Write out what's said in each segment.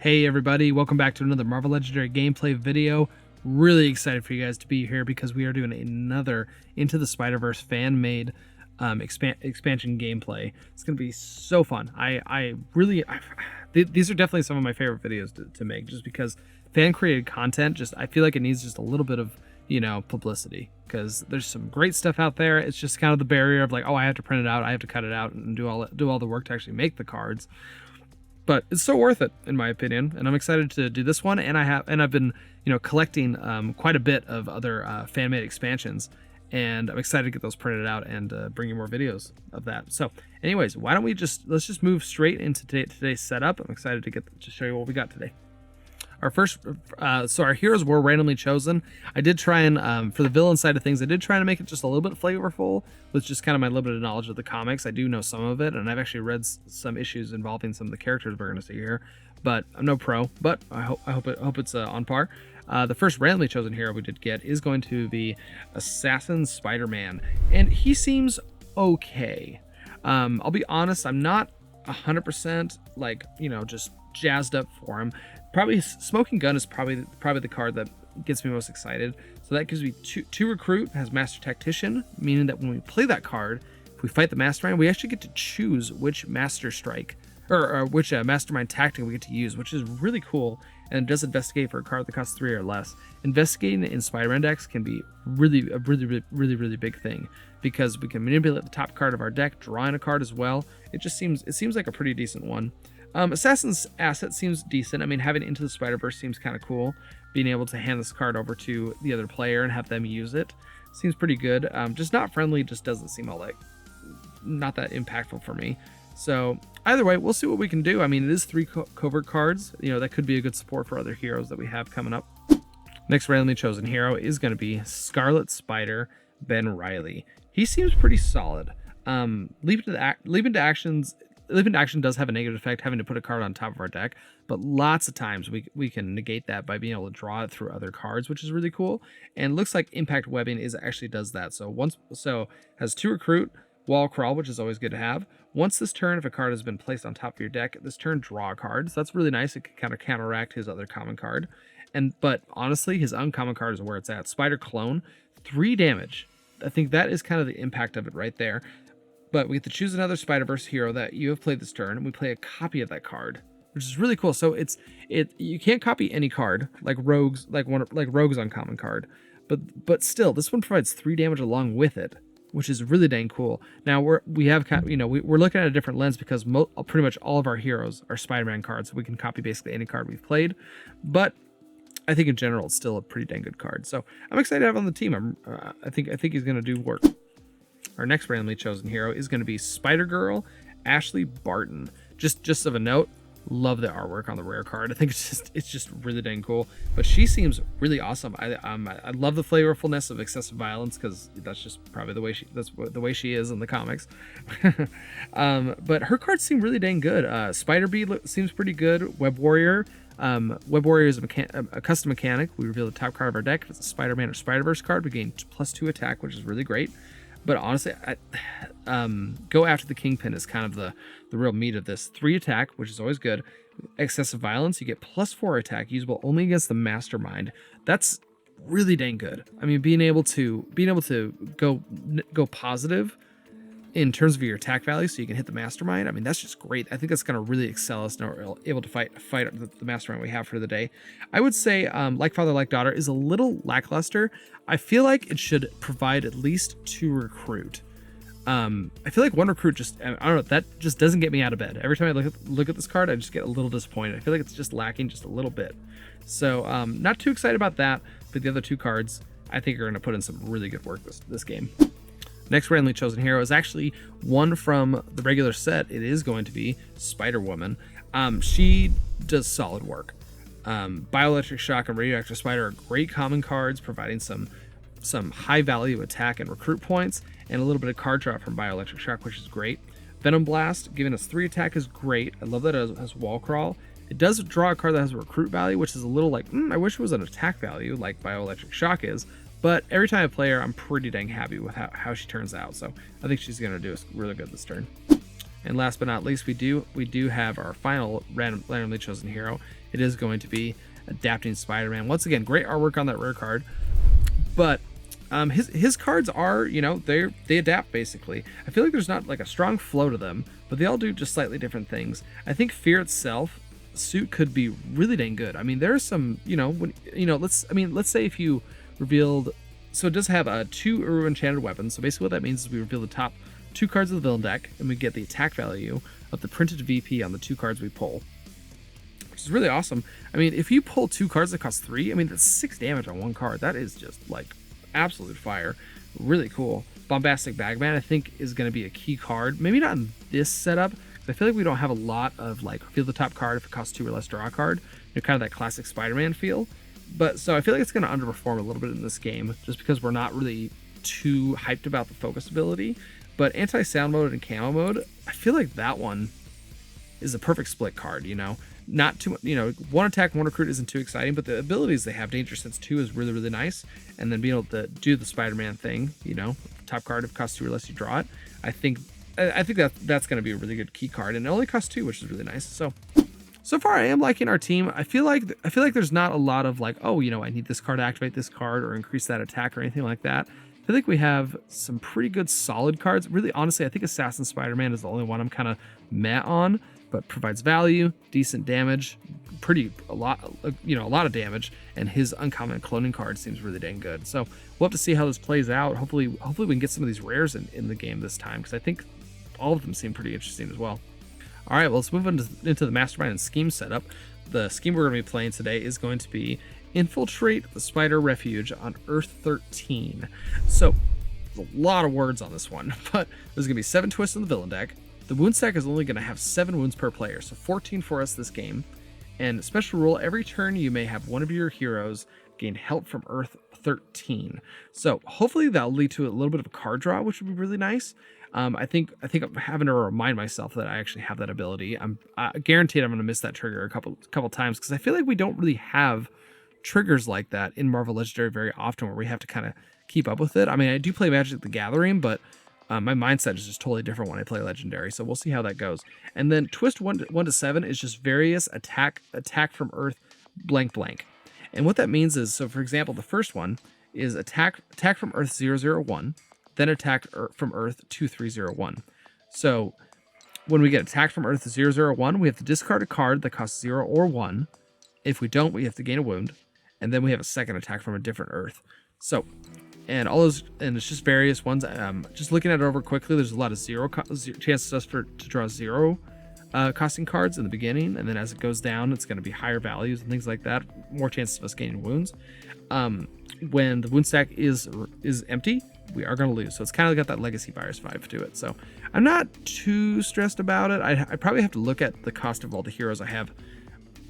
Hey everybody, welcome back to another Marvel Legendary gameplay video. Really excited for you guys to be here because we are doing another Into the Spider-Verse fan-made expansion gameplay. It's going to be so fun. These are definitely some of my favorite videos to make, just because fan-created content, I feel like it needs just a little bit of, publicity, because there's some great stuff out there. It's just kind of the barrier of like, oh, I have to print it out, I have to cut it out and do all the work to actually make the cards. But it's so worth it, in my opinion, and I'm excited to do this one. And I've been, collecting quite a bit of other fan-made expansions, and I'm excited to get those printed out and bring you more videos of that. So, anyways, why don't let's just move straight into today's setup. I'm excited to show you what we got today. Our first, so our heroes were randomly chosen. I did try and, for the villain side of things, I did try to make it just a little bit flavorful with just kind of my limited knowledge of the comics. I do know some of it, and I've actually read some issues involving some of the characters we're going to see here. But I'm no pro, but I hope it's on par. The first randomly chosen hero we did get is going to be Assassin Spider-Man, and he seems okay. I'll be honest, I'm not 100% like, just jazzed up for him. Probably Smoking Gun is probably the card that gets me most excited. So that gives me two recruit, has Master Tactician, meaning that when we play that card, if we fight the Mastermind, we actually get to choose which Master Strike or which Mastermind tactic we get to use, which is really cool. And it does investigate for a card that costs 3 or less. Investigating in Spider-Man decks can be a really big thing, because we can manipulate the top card of our deck, drawing a card as well. It seems like a pretty decent one. Assassin's asset seems decent. I mean, having Into the Spider-Verse seems kind of cool. Being able to hand this card over to the other player and have them use it seems pretty good. Just not friendly, just doesn't seem all not that impactful for me. So either way, we'll see what we can do. I mean, it is 3 covert cards. That could be a good support for other heroes that we have coming up. Next randomly chosen hero is going to be Scarlett Spider Ben Reily. He seems pretty solid. Leap into action does have a negative effect, having to put a card on top of our deck, but lots of times we can negate that by being able to draw it through other cards, which is really cool. And looks like Impact Webbing actually does that. So has 2 recruit, Wall Crawl, which is always good to have. Once this turn, if a card has been placed on top of your deck, this turn draw a card. So that's really nice. It can kind of counteract his other common card. But honestly, his uncommon card is where it's at. Spider Clone, 3 damage. I think that is kind of the impact of it right there. But we get to choose another Spider-Verse hero that you have played this turn, and we play a copy of that card, which is really cool. So you can't copy any card like Rogue's uncommon card, but still, this one provides 3 damage along with it, which is really dang cool. Now we're looking at a different lens, because pretty much all of our heroes are Spider-Man cards, so we can copy basically any card we've played. But I think in general, it's still a pretty dang good card. So I'm excited to have him on the team. I think he's going to do work. Our next randomly chosen hero is going to be Spider-Girl Ashley Barton. Just of a note, love the artwork on the rare card. I think it's just really dang cool. But she seems really awesome. I love the flavorfulness of excessive violence, because that's just probably the way she is in the comics. But her cards seem really dang good. Spider Bee seems pretty good. Web Warrior. Web Warrior is a custom mechanic. We reveal the top card of our deck. If it's a Spider-Man or Spider-Verse card, we gain +2 attack, which is really great. But honestly, go after the Kingpin is kind of the real meat of this. 3 attack, which is always good. Excessive violence, you get +4 attack, usable only against the Mastermind. That's really dang good. I mean, being able to go positive in terms of your attack value, so you can hit the Mastermind. I mean, that's just great. I think that's going to really excel us, and we're able to fight the Mastermind we have for the day. I would say, Like Father, Like Daughter is a little lackluster. I feel like it should provide at least 2 recruit. I feel like 1 recruit I don't know, that just doesn't get me out of bed. Every time I look at this card, I just get a little disappointed. I feel like it's just lacking just a little bit. So not too excited about that, but the other 2 cards I think are going to put in some really good work this game. Next randomly chosen hero is actually one from the regular set. It is going to be Spider-Woman. She does solid work. Bioelectric Shock and Radioactive Spider are great common cards, providing some high value attack and recruit points, and a little bit of card draw from Bioelectric Shock, which is great. Venom Blast, giving us 3 attack, is great. I love that it has Wall Crawl. It does draw a card that has a recruit value, which is a little like, I wish it was an attack value like Bioelectric Shock is. But every time I play her, I'm pretty dang happy with how she turns out. So I think she's going to do us really good this turn. And last but not least, we do have our final randomly chosen hero. It is going to be Adapting Spider-Man. Once again, great artwork on that rare card, but his cards are, you know, they adapt basically. I feel like there's not like a strong flow to them, but they all do just slightly different things. I think Fear itself suit could be really dang good. I mean, there's some, you know, when, you know, let's say if you revealed, so it does have 2 Uru enchanted weapons. So basically what that means is we reveal the top 2 cards of the villain deck, and we get the attack value of the printed VP on the 2 cards we pull, which is really awesome. I mean, if you pull 2 cards that cost 3, I mean, that's 6 damage on 1 card. That is just like absolute fire. Really cool. Bombastic Bagman, I think, is going to be a key card. Maybe not in this setup, because I feel like we don't have a lot of like reveal the top card if it costs 2 or less, draw a card. You know, kind of that classic Spider-Man feel. But so I feel like it's going to underperform a little bit in this game, just because we're not really too hyped about the focus ability. But anti-sound mode and camo mode, I feel like that one is a perfect split card, you know. Not too, you know, 1 attack, 1 recruit isn't too exciting, but the abilities they have, Danger Sense 2 is really, really nice. And then being able to do the Spider-Man thing, you know, top card if it costs 2 or less, you draw it. I think that's going to be a really good key card, and it only costs 2, which is really nice. So far I am liking our team. I feel like there's not a lot of like, oh, you know, I need this card to activate this card or increase that attack or anything like that. I think we have some pretty good solid cards. Really, honestly, I think Assassin Spider-Man is the only one I'm kind of meh on, but provides value, decent damage, a lot of damage, and his uncommon cloning card seems really dang good. So we'll have to see how this plays out. Hopefully we can get some of these rares in the game this time, because I think all of them seem pretty interesting as well. All right, well, let's move into the Mastermind and Scheme setup. The scheme we're going to be playing today is going to be Infiltrate the Spider Refuge on Earth-13. So there's a lot of words on this one, but there's going to be 7 twists in the villain deck. The wound stack is only going to have 7 wounds per player, so 14 for us this game. And special rule, every turn you may have one of your heroes gain help from Earth-13. So hopefully that'll lead to a little bit of a card draw, which would be really nice. I think I'm having to remind myself that I actually have that ability. I guaranteed I'm going to miss that trigger a couple times, because I feel like we don't really have triggers like that in Marvel Legendary very often, where we have to kind of keep up with it. I mean, I do play Magic the Gathering, but my mindset is just totally different when I play Legendary, so we'll see how that goes. And then twist 1 to 7 is just various attack from Earth blank blank. And what that means is, so for example, the first one is attack from Earth 001, then attack from Earth 2301. So when we get attacked from Earth 001, we have to discard a card that costs 0 or 1. If we don't, we have to gain a wound, and then we have a second attack from a different Earth. So, and all those, and it's just various ones. Just looking at it over quickly, there's a lot of chances to draw 0 costing cards in the beginning, and then as it goes down, it's going to be higher values and things like that. More chances of us gaining wounds. When the wound stack is empty, we are going to lose. So it's kind of got that legacy virus vibe to it. So I'm not too stressed about it. I probably have to look at the cost of all the heroes I have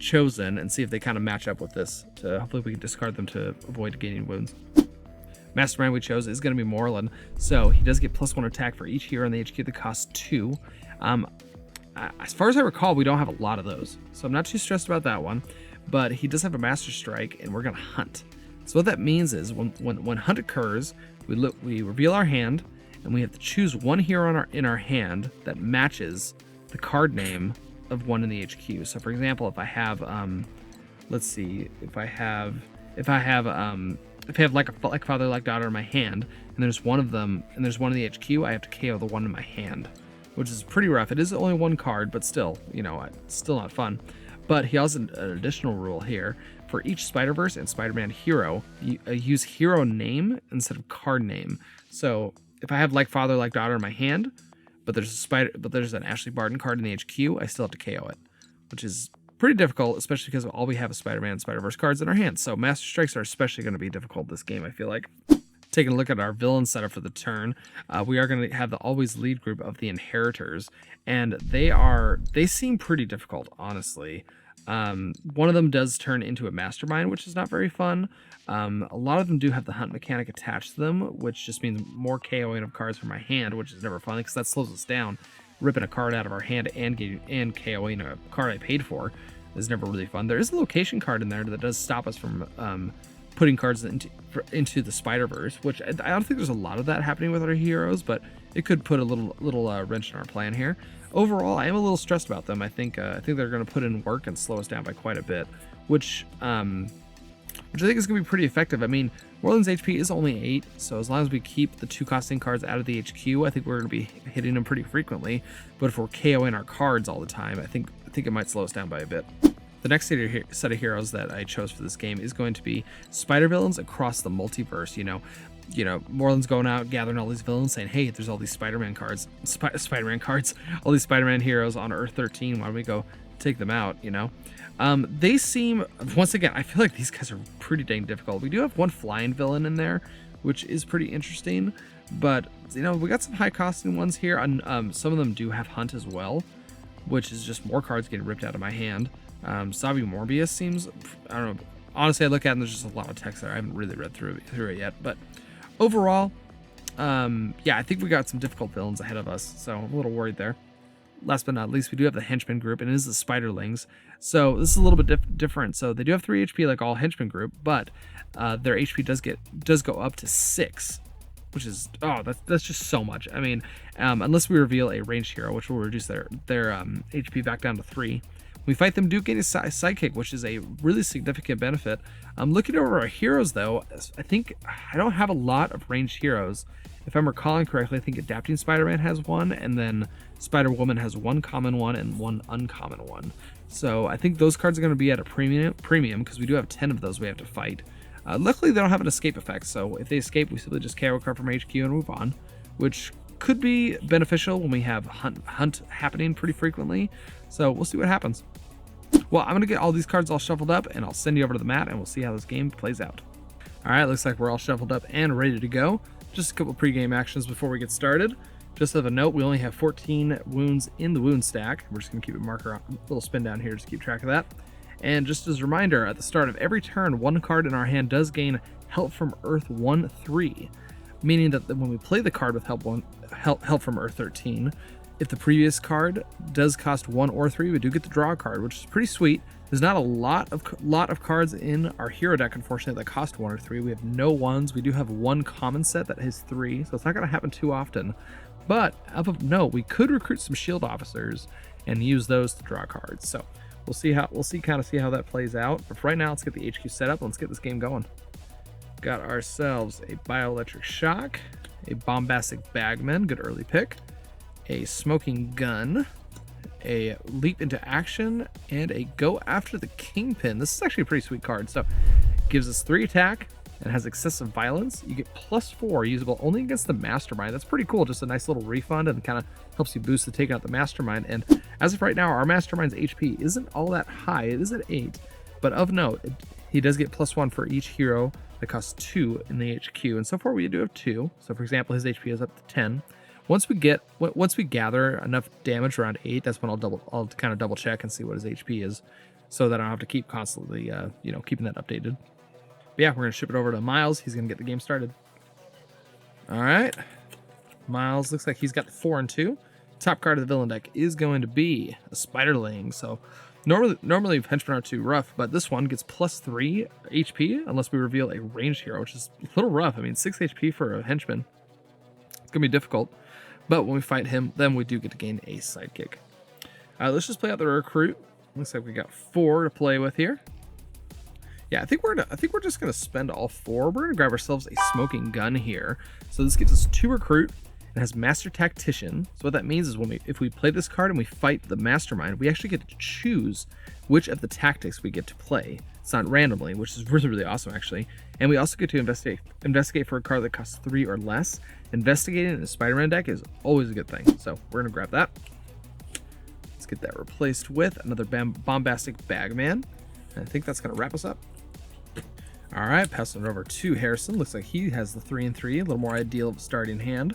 chosen and see if they kind of match up with this, to hopefully we can discard them to avoid gaining wounds. Mastermind we chose is going to be Morlun, so he does get +1 attack for each hero in the HQ that costs 2. As far as I recall, we don't have a lot of those, so I'm not too stressed about that one, but he does have a Master Strike, and we're going to hunt. So what that means is when hunt occurs, we reveal our hand, and we have to choose one hero in our hand that matches the card name of one in the HQ. So for example, if I have let's see, if I have like father like daughter in my hand, and there's one of them, and there's one in the HQ, I have to KO the one in my hand, which is pretty rough. It is only 1 card, but still, you know, it's still not fun. But he has an additional rule here. For each Spiderverse and Spider-Man hero, you use hero name instead of card name. So if I have like father like daughter in my hand, but there's an Ashley Barton card in the HQ, I still have to KO it, which is pretty difficult, especially because all we have is Spider-Man and Spider-Verse cards in our hands. So Master Strikes are especially going to be difficult this game, I feel like. Taking a look at our villain setup for the turn, we are going to have the always lead group of the Inheritors, and they seem pretty difficult, honestly. One of them does turn into a Mastermind, which is not very fun. A lot of them do have the hunt mechanic attached to them, which just means more KOing of cards from my hand, which is never fun because that slows us down. Ripping a card out of our hand and KOing a card I paid for is never really fun. There is a location card in there that does stop us from putting cards into the Spider-Verse, which I don't think there's a lot of that happening with our heroes, but it could put a little wrench in our plan here. Overall, I am a little stressed about them. I think they're going to put in work and slow us down by quite a bit, which I think is going to be pretty effective. I mean, Morlun's HP is only 8, so as long as we keep the 2 costing cards out of the HQ, I think we're going to be hitting them pretty frequently. But if we're KOing our cards all the time, I think it might slow us down by a bit. The next set of heroes that I chose for this game is going to be spider villains across the multiverse. You know, Morlun's going out gathering all these villains, saying, "Hey, there's all these Spider-Man cards, all these Spider-Man heroes on Earth-13. Why don't we go take them out?" You know, they seem, once again, I feel like these guys are pretty dang difficult. We do have one flying villain in there, which is pretty interesting, but you know, we got some high costing ones here. And some of them do have Hunt as well, which is just more cards getting ripped out of my hand. Sabi Morbius seems, I don't know, honestly I look at it and there's just a lot of text there. I haven't really read through it yet, but overall, yeah, I think we got some difficult villains ahead of us, so I'm a little worried there. Last but not least, we do have the Henchmen group, and it is the Spiderlings, so this is a little bit different. So they do have 3 HP like all Henchmen group, but their HP does go up to 6, which is, oh, that's just so much. I mean, unless we reveal a ranged hero, which will reduce their HP back down to 3. We fight them, do gain a sidekick, which is a really significant benefit. Looking over our heroes, though, I think I don't have a lot of ranged heroes. If I'm recalling correctly, I think Adapting Spider-Man has 1, and then Spider-Woman has 1 common one and 1 uncommon one. So I think those cards are going to be at a premium because we do have 10 of those we have to fight. Luckily, they don't have an escape effect, so if they escape, we simply just KO a card from HQ and move on, which could be beneficial when we have hunt happening pretty frequently. So we'll see what happens. Well, I'm going to get all these cards all shuffled up, and I'll send you over to the mat, and we'll see how this game plays out. All right, looks like we're all shuffled up and ready to go. Just a couple pre-game actions before we get started. Just as a note, we only have 14 wounds in the wound stack. We're just going to keep a marker, a little spin down here just to keep track of that. And just as a reminder, at the start of every turn, 1 card in our hand does gain help from Earth 1/3, meaning that when we play the card with help from Earth-13, if the previous card does cost 1 or 3, we do get to draw a card, which is pretty sweet. There's not a lot of cards in our hero deck, unfortunately, that cost 1 or 3. We have no 1s. We do have 1 common set that has 3, so it's not going to happen too often. But up of note, we could recruit some shield officers and use those to draw cards. So we'll see how that plays out. But for right now, let's get the HQ set up and let's get this game going. Got ourselves a bioelectric shock, a bombastic bagman, good early pick, a smoking gun, a leap into action, and a go after the kingpin. This is actually a pretty sweet card. So gives us 3 attack and has excessive violence. You get +4, usable only against the Mastermind. That's pretty cool. Just a nice little refund, and kind of helps you boost the taking out the Mastermind. And as of right now, our Mastermind's HP isn't all that high. It is at 8, but of note, he does get +1 for each hero that costs 2 in the HQ. And so far we do have 2. So for example, his HP is up to 10. Once we gather enough damage around 8, that's when I'll kind of double check and see what his HP is, so that I don't have to keep constantly, keeping that updated. But yeah, we're gonna ship it over to Miles. He's gonna get the game started. All right, Miles looks like he's got the 4 and 2. Top card of the villain deck is going to be a Spiderling. So normally Henchmen are too rough, but this one gets +3 HP unless we reveal a ranged hero, which is a little rough. I mean, 6 HP for a Henchman. It's gonna be difficult. But when we fight him, then we do get to gain a sidekick. Let's just play out the recruit. Looks like we got 4 to play with here. Yeah, I think we're just gonna spend all 4. We're gonna grab ourselves a smoking gun here. So this gives us 2 recruit. It has Master Tactician. So what that means is if we play this card and we fight the Mastermind, we actually get to choose which of the tactics we get to play. It's not randomly, which is really, really awesome, actually. And we also get to investigate for a card that costs 3 or less. Investigating in a Spider-Man deck is always a good thing. So we're gonna grab that. Let's get that replaced with another bombastic bagman. And I think that's gonna wrap us up. All right, passing it over to Harrison. Looks like he has the 3 and 3, a little more ideal of a starting hand.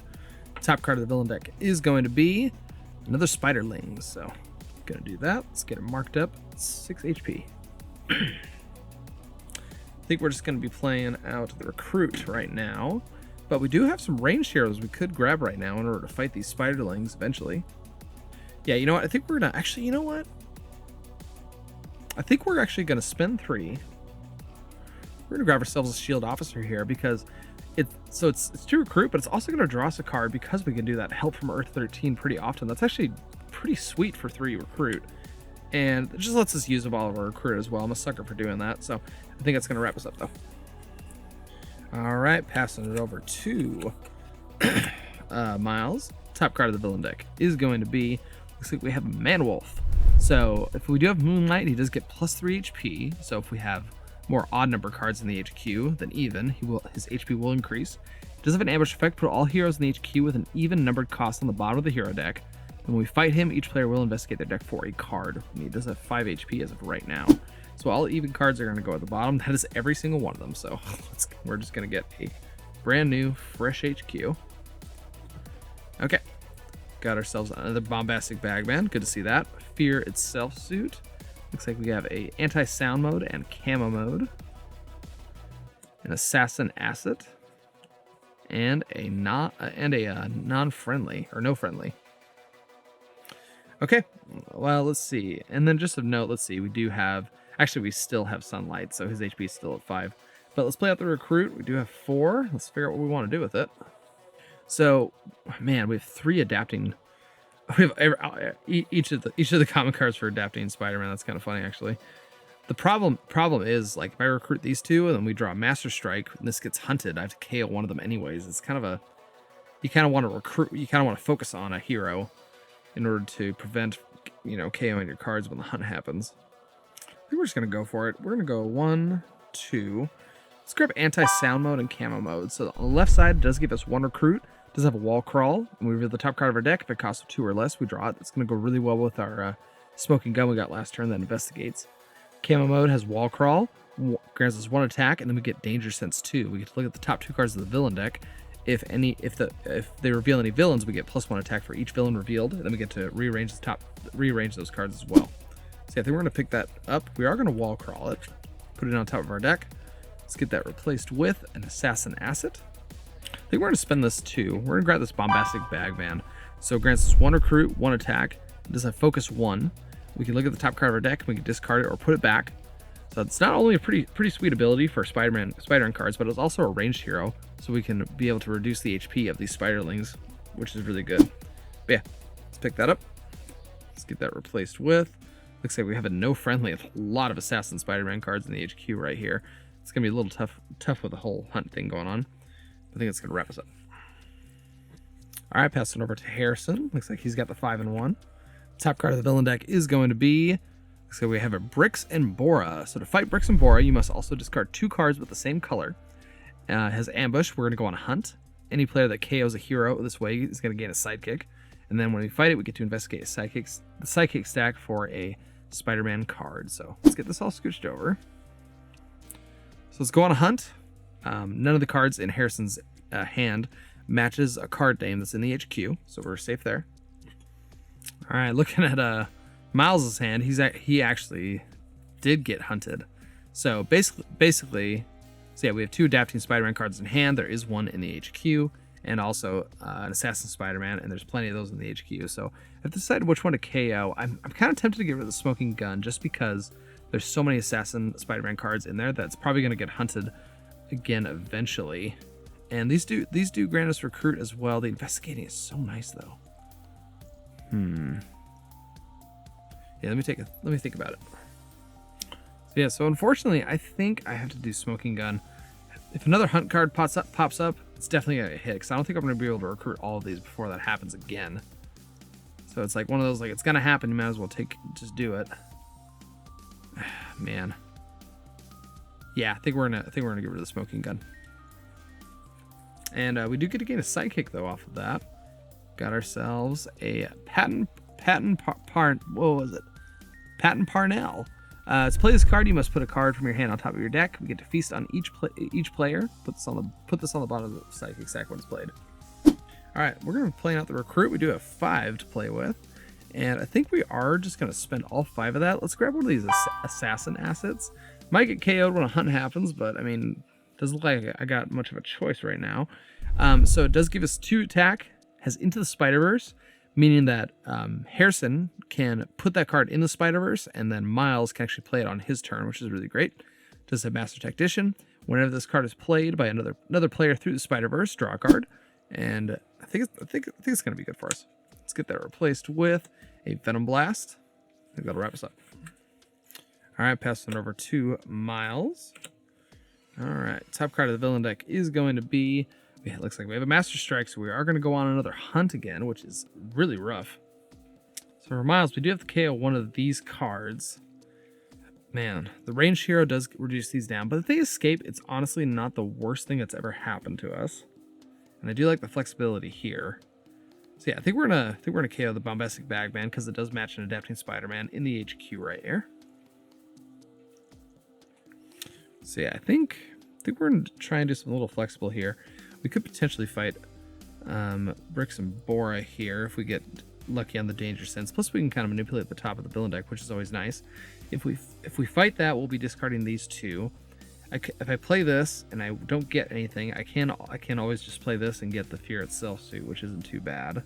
Top card of the villain deck is going to be another Spiderling. So gonna do that. Let's get it marked up. 6 HP. I think we're just going to be playing out the recruit right now, but we do have some ranged heroes we could grab right now in order to fight these Spiderlings eventually. Yeah, you know what? I think we're going to actually, you know what? I think we're actually going to spend 3. We're going to grab ourselves a shield officer here because it's to recruit, but it's also going to draw us a card because we can do that help from Earth-13 pretty often. That's actually pretty sweet for 3 recruit, and it just lets us use up all of our recruit as well. I'm a sucker for doing that, so I think that's going to wrap us up though. All right, passing it over to Miles. Top card of the villain deck is going to be, looks like we have Manwolf. So if we do have Moonlight, he does get +3 HP. So if we have more odd number cards in the HQ than even, his HP will increase. He does have an ambush effect, put all heroes in the HQ with an even numbered cost on the bottom of the hero deck. When we fight him, each player will investigate their deck for a card. And he does have 5 HP as of right now. So all even cards are going to go at the bottom. That is every single one of them. So we're just going to get a brand new, fresh HQ. Okay. Got ourselves another Bombastic Bagman. Good to see that. Fear Itself suit. Looks like we have a anti-sound mode and camo mode. An assassin asset. And a non-friendly or no friendly. Okay, well, let's see. And then just of note, let's see, we do have, actually we still have Sunlight, so his HP is still at 5. But let's play out the recruit. We do have 4. Let's figure out what we want to do with it. So, man, we have 3 adapting. We have each of the common cards for adapting Spider-Man. That's kind of funny, actually. The problem is, like, if I recruit these 2 and then we draw a Master Strike and this gets hunted, I have to KO one of them anyways. It's kind of a, you kind of want to recruit, you kind of want to focus on a hero in order to prevent, KOing your cards when the hunt happens. I think we're just going to go for it. We're going to go 1, 2. Let's grab anti-sound mode and camo mode. So on the left side, it does give us 1 recruit. It does have a wall crawl. And we reveal the top card of our deck. If it costs 2 or less, we draw it. That's going to go really well with our smoking gun we got last turn that investigates. Camo mode has wall crawl. Grants us 1 attack, and then we get danger sense 2. We get to look at the top 2 cards of the villain deck. If they reveal any villains, we get +1 attack for each villain revealed, and then we get to rearrange those cards as well. So I think we're going to pick that up. We are going to wall crawl it, put it on top of our deck. Let's get that replaced with an assassin asset. I think we're going to spend this too. We're going to grab this Bombastic Bagman. So it grants us 1 recruit, 1 attack. It does have focus 1. We can look at the top card of our deck, and we can discard it or put it back. So it's not only a pretty sweet ability for Spider-Man cards, but it's also a ranged hero, so we can be able to reduce the HP of these Spiderlings, which is really good. But yeah, let's pick that up. Let's get that replaced with. Looks like we have a no friendly, a lot of Assassin Spider-Man cards in the HQ right here. It's gonna be a little tough with the whole hunt thing going on. I think it's gonna wrap us up. All right, passing over to Harrison. Looks like he's got the 5 and 1. Top card of the villain deck is going to be. So we have a Brix and Bora. So to fight Brix and Bora, you must also discard 2 cards with the same color. It has ambush. We're going to go on a hunt. Any player that KOs a hero this way is going to gain a sidekick. And then when we fight it, we get to investigate the sidekick stack for a Spider-Man card. So let's get this all scooched over. So let's go on a hunt. None of the cards in Harrison's hand matches a card name that's in the HQ. So we're safe there. All right, looking at Miles's hand, he actually did get hunted. So basically, so yeah, we have 2 adapting Spider-Man cards in hand. There is 1 in the HQ, and also an Assassin Spider-Man, and there's plenty of those in the HQ. So I've decided which one to KO. I'm kind of tempted to get rid of the smoking gun just because there's so many Assassin Spider-Man cards in there that's probably going to get hunted again eventually. And these do grant us recruit as well. The investigating is so nice though. Yeah, let me think about it. So yeah, so unfortunately, I think I have to do smoking gun. If another hunt card pops up, it's definitely gonna hit because I don't think I'm gonna be able to recruit all of these before that happens again. So it's like one of those, like, it's gonna happen. You might as well just do it. Man. Yeah, I think we're gonna get rid of the smoking gun. And we do get to gain a sidekick though off of that. Got ourselves a Patton Parnell. To play this card, you must put a card from your hand on top of your deck. We get to feast on each player. Put this on the bottom of the sidekick stack when it's played. All right, we're gonna be playing out the recruit. We do have 5 to play with, and I think we are just gonna spend all 5 of that. Let's grab one of these assassin assets. Might get KO'd when a hunt happens, but I mean, doesn't look like I got much of a choice right now. So it does give us 2 attack. Has Into the Spiderverse, meaning that Harrison can put that card in the Spiderverse, and then Miles can actually play it on his turn, which is really great. Does have Master Tactician. Whenever this card is played by another player through the Spiderverse, draw a card. And I think it's going to be good for us. Let's get that replaced with a Venom Blast. I think that'll wrap us up. All right, passing it over to Miles. All right, top card of the villain deck is going to be, it looks like we have a Master Strike, so we are going to go on another hunt again, which is really rough. So for Miles, we do have to KO one of these cards. Man, the ranged hero does reduce these down, but if they escape, it's honestly not the worst thing that's ever happened to us. And I do like the flexibility here. So yeah, I think we're gonna KO the Bombastic Bagman because it does match an Adapting Spider-Man in the HQ right here. So yeah, I think we're gonna try and do something a little flexible here. We could potentially fight Bricks and Bora here if we get lucky on the danger sense. Plus we can kind of manipulate the top of the villain deck, which is always nice. If we fight that, we'll be discarding these two. If I play this and I don't get anything, I can always just play this and get the Fear Itself suit, which isn't too bad.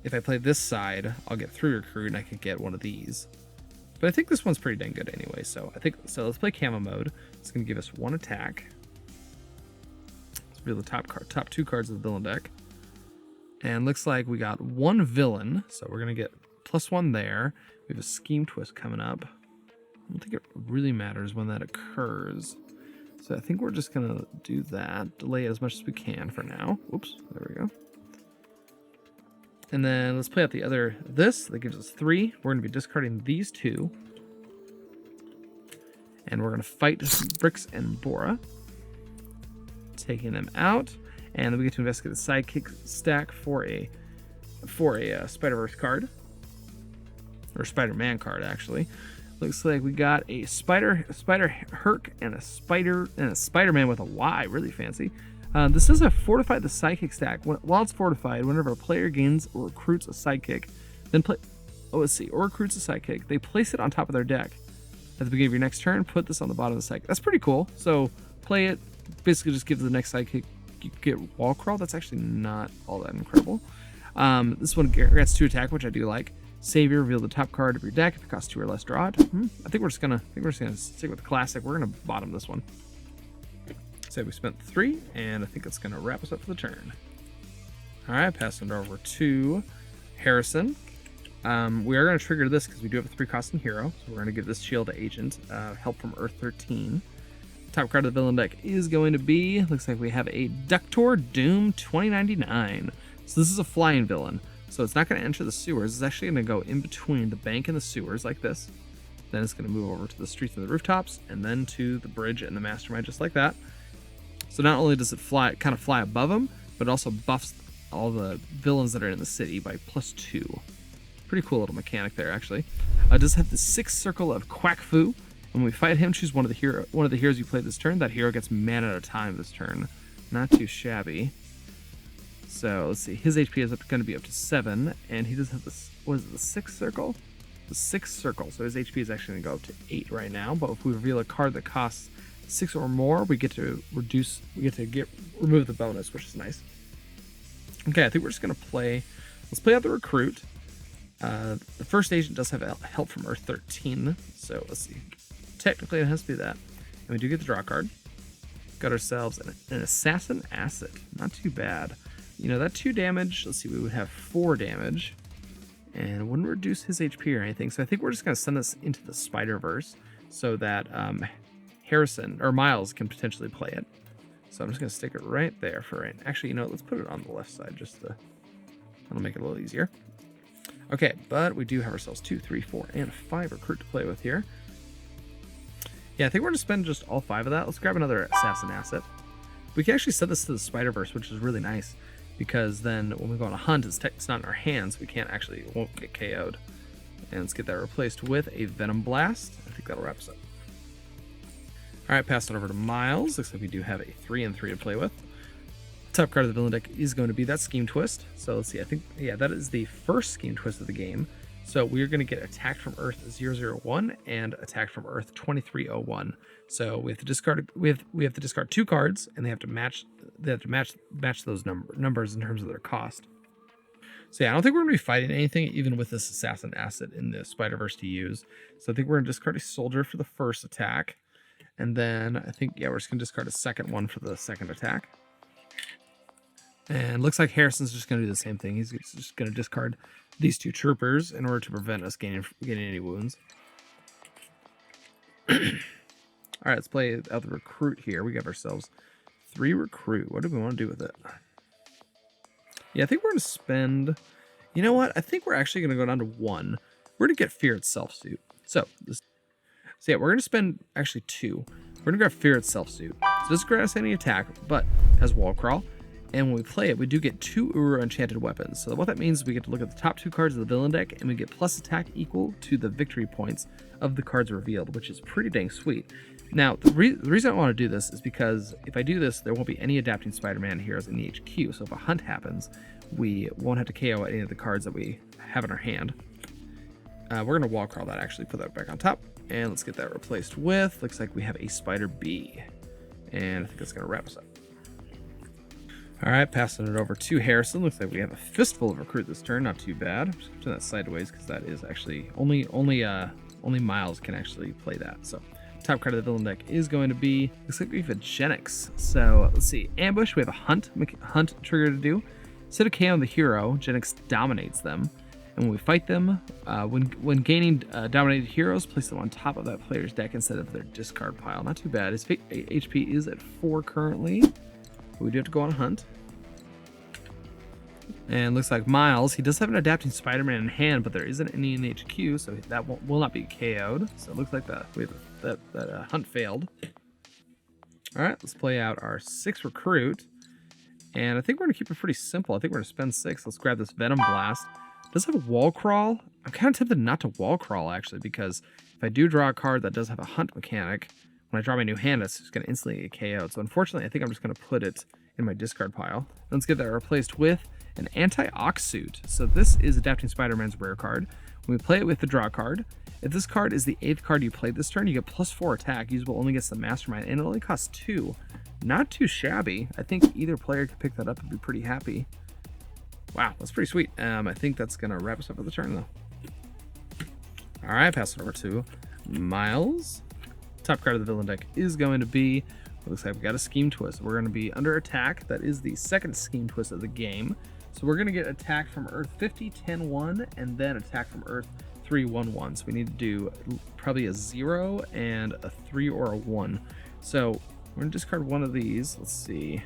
If I play this side, I'll get through Recruit and I can get one of these. But I think this one's pretty dang good anyway. So let's play Camo mode. It's gonna give us one attack. Let's reveal the top two cards of the villain deck. And looks like we got one villain, so we're gonna get +1 there. We have a Scheme Twist coming up. I don't think it really matters when that occurs. So I think we're just gonna do that. Delay it as much as we can for now. Oops, there we go. And then let's play out the other, that gives us 3. We're gonna be discarding these 2. And we're gonna fight Bricks and Bora. Taking them out. And then we get to investigate the sidekick stack for a Spider-Verse card. Or Spider-Man card, actually. Looks like we got a Spider Herc and a Spider-Man with a Y, really fancy. This does have Fortify the Sidekick stack. While it's fortified, whenever a player gains or recruits a sidekick, or recruits a sidekick, they place it on top of their deck. At the beginning of your next turn, put this on the bottom of the sidekick. That's pretty cool. So play it, basically just gives the next sidekick, you get Wall Crawl. That's actually not all that incredible. This one gets 2 attack, which I do like. Savior, reveal the top card of your deck. If it costs 2 or less, draw it. I think we're just gonna stick with the classic. We're gonna bottom this one. So we spent 3, and I think it's gonna wrap us up for the turn. All right, passing it over to Harrison. We are gonna trigger this because we do have a 3-costing hero. So we're gonna give this shield to Agent. Help from Earth-13. Top card of the villain deck is going to be, looks like we have a Ductor Doom 2099. So this is a flying villain. So it's not going to enter the sewers. It's actually going to go in between the bank and the sewers like this. Then it's going to move over to the streets and the rooftops, and then to the bridge and the Mastermind, just like that. So not only does it kind of fly above them, but it also buffs all the villains that are in the city by +2. Pretty cool little mechanic there, actually. It does have the 6th circle of Quack Fu. When we fight him, choose one of the heroes you play this turn. That hero gets mana at a time this turn. Not too shabby. So let's see, his HP is going to be up to 7, and he does have this, what is it, the 6th circle? The 6th circle, so his HP is actually going to go up to 8 right now, but if we reveal a card that costs 6 or more, we get to remove the bonus, which is nice. Okay, I think we're just going to let's play out the Recruit. The first agent does have help from Earth-13, so let's see. Technically it has to be that. And we do get the draw card. Got ourselves an Assassin Asset, not too bad. You know, that 2 damage, let's see, we would have 4 damage, and it wouldn't reduce his HP or anything, so I think we're just going to send this into the Spiderverse so that Miles can potentially play it. So I'm just going to stick it right there for right. Actually, you know, let's put it on the left side, that'll make it a little easier. Okay, but we do have ourselves 2, 3, 4, and 5 Recruit to play with here. Yeah, I think we're going to spend just all 5 of that. Let's grab another Assassin Asset. We can actually set this to the Spiderverse, which is really nice, because then when we go on a hunt, it's not in our hands. It won't get KO'd. And let's get that replaced with a Venom Blast. I think that'll wrap us up. All right, pass it over to Miles. Looks like we do have a 3 and 3 to play with. Top card of the villain deck is going to be that Scheme Twist. So let's see, I think, yeah, that is the first Scheme Twist of the game. So we're going to get attacked from Earth 001 and attacked from Earth 2301. So we have to discard 2 cards, and they have to match those numbers in terms of their cost. So yeah, I don't think we're going to be fighting anything even with this Assassin Asset in the Spider-Verse to use. So I think we're going to discard a Soldier for the first attack, And then I think, yeah, we're just going to discard a second one for the second attack. And looks like Harrison's just going to do the same thing. He's just going to discard these 2 troopers in order to prevent us getting any wounds. All right, let's play out the recruit here. We got ourselves 3 recruit. What do we want to do with it? Yeah, I think we're going to spend... You know what? I think we're actually going to go down to 1. We're going to get Fear Itself suit. So yeah, we're going to spend actually 2. We're going to grab Fear Itself suit. So this grants any attack, but has wall crawl. And when we play it, we do get 2 Uru enchanted weapons. So what that means is we get to look at the top 2 cards of the villain deck, and we get plus attack equal to the victory points of the cards revealed, which is pretty dang sweet. Now, the reason I want to do this is because if I do this, there won't be any adapting Spider-Man heroes in the HQ. So if a hunt happens, we won't have to KO any of the cards that we have in our hand. We're going to wall crawl that, actually, put that back on top. And let's get that replaced with, looks like we have a Spider B. And I think that's going to wrap us up. All right, passing it over to Harrison. Looks like we have a fistful of recruit this turn. Not too bad. I'm just going to turn that sideways because that is actually only Miles can actually play that. So top card of the villain deck is going to be, looks like we have a Genix. So let's see, ambush. We have a hunt trigger to do. Instead of KO on the hero, Genix dominates them. And when we fight them, when gaining dominated heroes, place them on top of that player's deck instead of their discard pile. Not too bad. His HP is at 4 currently. We do have to go on a hunt. And looks like Miles, he does have an adapting Spider-Man in hand, but there isn't any in HQ, so that will not be KO'd. So it looks like that hunt failed. All right, let's play out our 6 recruit. And I think we're going to keep it pretty simple. I think we're going to spend 6. Let's grab this Venom Blast. It does have a wall crawl. I'm kind of tempted not to wall crawl, actually, because if I do draw a card that does have a hunt mechanic, when I draw my new hand, it's just going to instantly get KO'd. So unfortunately, I think I'm just going to put it in my discard pile. Let's get that replaced with an Anti-Ox suit. So this is Adapting Spider-Man's rare card. When we play it with the draw card, if this card is the 8th card you played this turn, you get +4 attack, usable only against the Mastermind, and it only costs 2. Not too shabby. I think either player could pick that up and be pretty happy. Wow, that's pretty sweet. I think that's going to wrap us up for the turn, though. All right, pass it over to Miles. Top card of the villain deck is going to be, looks like we got a Scheme Twist. We're going to be under attack. That is the second Scheme Twist of the game. So we're going to get attack from Earth-50, 10-1, and then attack from Earth-3, 1-1. So we need to do probably a 0 and a 3 or a 1. So we're going to discard one of these. Let's see.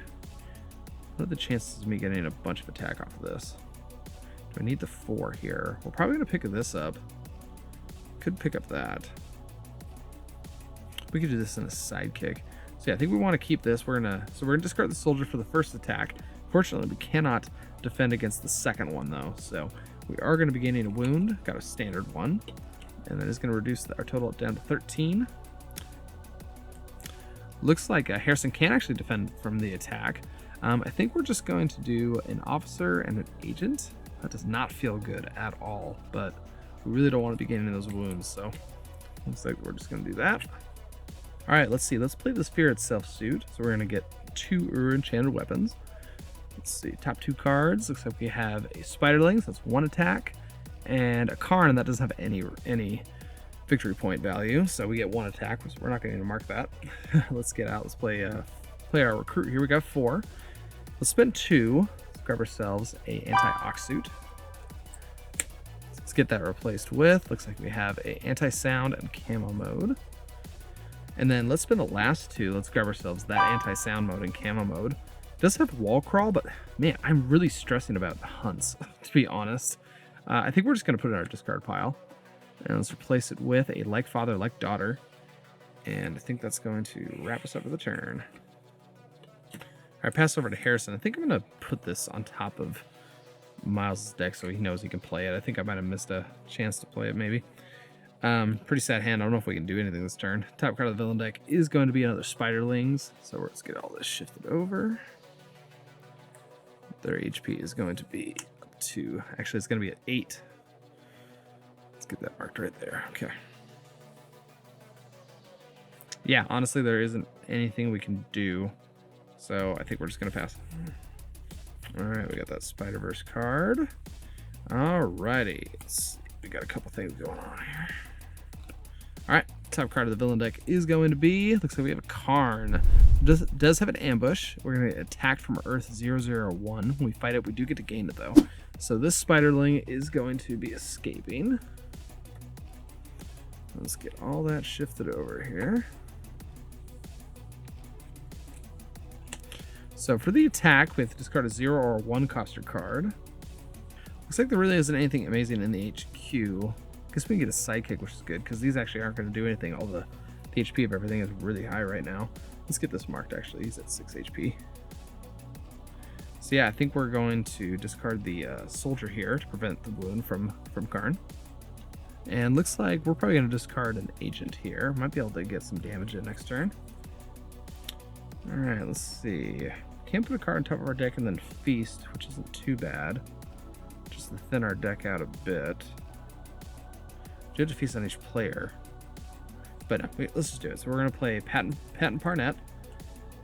What are the chances of me getting a bunch of attack off of this? Do I need the 4 here? We're probably going to pick this up. Could pick up that. We could do this in a sidekick. So yeah, I think we want to keep this. We're gonna discard the soldier for the first attack. Fortunately, we cannot defend against the second one though. So we are going to be gaining a wound. Got a standard one, and that is going to reduce our total down to 13. Looks like Harrison can actually defend from the attack. I think we're just going to do an officer and an agent. That does not feel good at all, but we really don't want to be gaining those wounds. So looks like we're just going to do that. All right, let's see. Let's play this Fear Itself suit. So we're going to get 2 Uru enchanted weapons. Let's see. Top 2 cards. Looks like we have a Spiderling. So that's 1 attack. And a Karn that doesn't have any victory point value. So we get 1 attack. So we're not going to mark that. Let's get out. Let's play our recruit here. We got 4. Let's spend 2. Let's grab ourselves a Anti-Ox suit. Let's get that replaced with. Looks like we have a Anti-Sound and Camo mode. And then let's spend the last 2. Let's grab ourselves that anti-sound mode and camo mode. It does have wall crawl, but man, I'm really stressing about hunts, to be honest. I think we're just going to put it in our discard pile. And let's replace it with a like father, like daughter. And I think that's going to wrap us up for the turn. All right, pass over to Harrison. I think I'm going to put this on top of Miles' deck so he knows he can play it. I think I might have missed a chance to play it, maybe. Pretty sad hand. I don't know if we can do anything this turn. Top card of the villain deck is going to be another Spiderlings. So let's get all this shifted over. Their HP is going to be up to, actually it's going to be at 8. Let's get that marked right there. Okay. Yeah, honestly, there isn't anything we can do. So I think we're just going to pass. All right, we got that Spiderverse card. All righty. We got a couple things going on here. All right, Top card of the villain deck is going to be, looks like we have a Karn. Does have an ambush. We're going to get attacked from Earth-001. When we fight it, we do get to gain it though. So this Spiderling is going to be escaping. Let's get all that shifted over here. So for the attack, we have to discard a 0 or 1 coster card. Looks like there really isn't anything amazing in the HQ. Guess we can get a sidekick, which is good, because these actually aren't going to do anything. All the HP of everything is really high right now. Let's get this marked, actually. He's at 6 HP. So yeah, I think we're going to discard the soldier here to prevent the wound from Karn. And looks like we're probably going to discard an agent here. Might be able to get some damage in next turn. Alright, let's see. Can't put a card on top of our deck and then feast, which isn't too bad. Just to thin our deck out a bit. You have to feast on each player. But no, wait, let's just do it. So we're going to play Patent Parnet.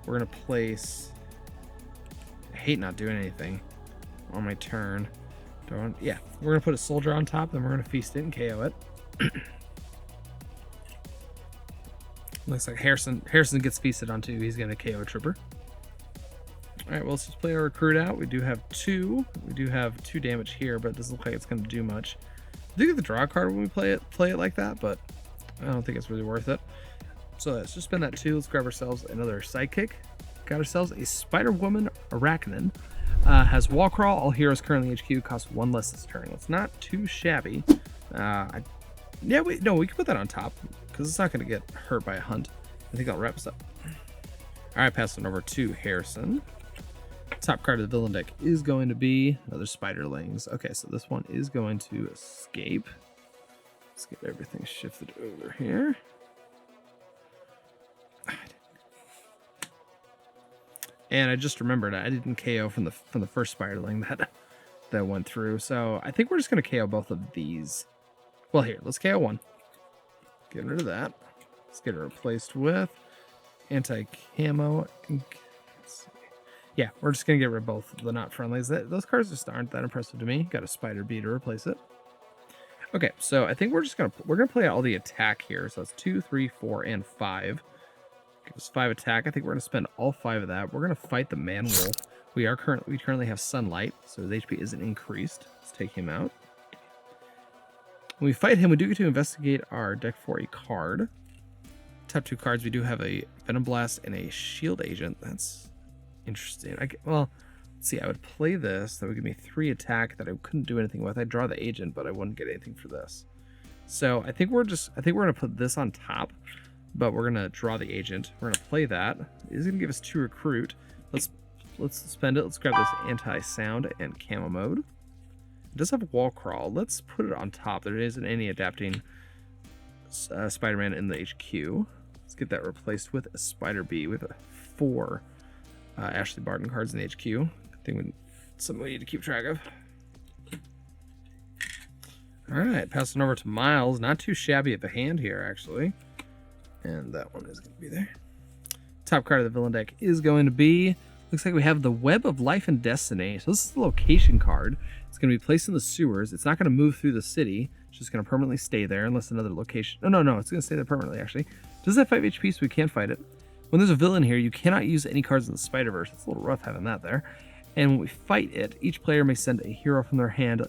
We're going to place... I hate not doing anything on my turn. Yeah, we're going to put a soldier on top, then we're going to feast it and KO it. Looks like Harrison gets feasted on too. He's going to KO a trooper. Alright, well, let's just play our recruit out. We do have 2. We do have 2 damage here, but it doesn't look like it's going to do much. I do get the draw card when we play it like that, but I don't think it's really worth it. So let's just spend that 2. Let's grab ourselves another sidekick. Got ourselves a Spider-Woman Arachnin. Has wall crawl. All heroes currently HQ cost 1 less this turn. It's not too shabby. Yeah, we can put that on top because it's not going to get hurt by a hunt. I think I'll wrap this up. All right, passing over to Harrison. Top card of the villain deck is going to be another Spiderlings. Okay, so this one is going to escape. Let's get everything shifted over here. And I just remembered I didn't KO from the first Spiderling that went through. So I think we're just going to KO both of these. Well, here, let's KO one. Get rid of that. Let's get it replaced with anti-camo. Yeah, we're just going to get rid of both of the not friendlies. Those cards just aren't that impressive to me. Got a Spider Bee to replace it. Okay, so I think we're gonna play all the attack here. So that's 2, 3, 4, and 5. Give us 5 attack. I think we're gonna spend all 5 of that. We're gonna fight the Man Wolf. We currently have Sunlight, so his HP isn't increased. Let's take him out. When we fight him, we do get to investigate our deck for a card. Top 2 cards, we do have a Venom Blast and a Shield Agent. That's interesting. Well, let's see. I would play this. That would give me 3 attack that I couldn't do anything with. I'd draw the agent, but I wouldn't get anything for this. So I think we're gonna put this on top, but we're gonna draw the agent. We're gonna play that. It's gonna give us 2 recruit. Let's spend it. Let's grab this anti-sound and camo mode. It does have wall crawl. Let's put it on top. There isn't any adapting Spider-Man in the HQ. Let's get that replaced with a Spider Bee. We have 4 Ashley Barton cards in the HQ. I think something we need to keep track of. All right, passing over to Miles. Not too shabby of a hand here, actually. And that one is going to be there. Top card of the villain deck is going to be... Looks like we have the Web of Life and Destiny. So this is the location card. It's going to be placed in the sewers. It's not going to move through the city. It's just going to permanently stay there unless another location... No. It's going to stay there permanently, actually. Does have 5 HP, so we can't fight it. When there's a villain here, you cannot use any cards in the Spiderverse. It's a little rough having that there. And when we fight it, each player may send a hero from their hand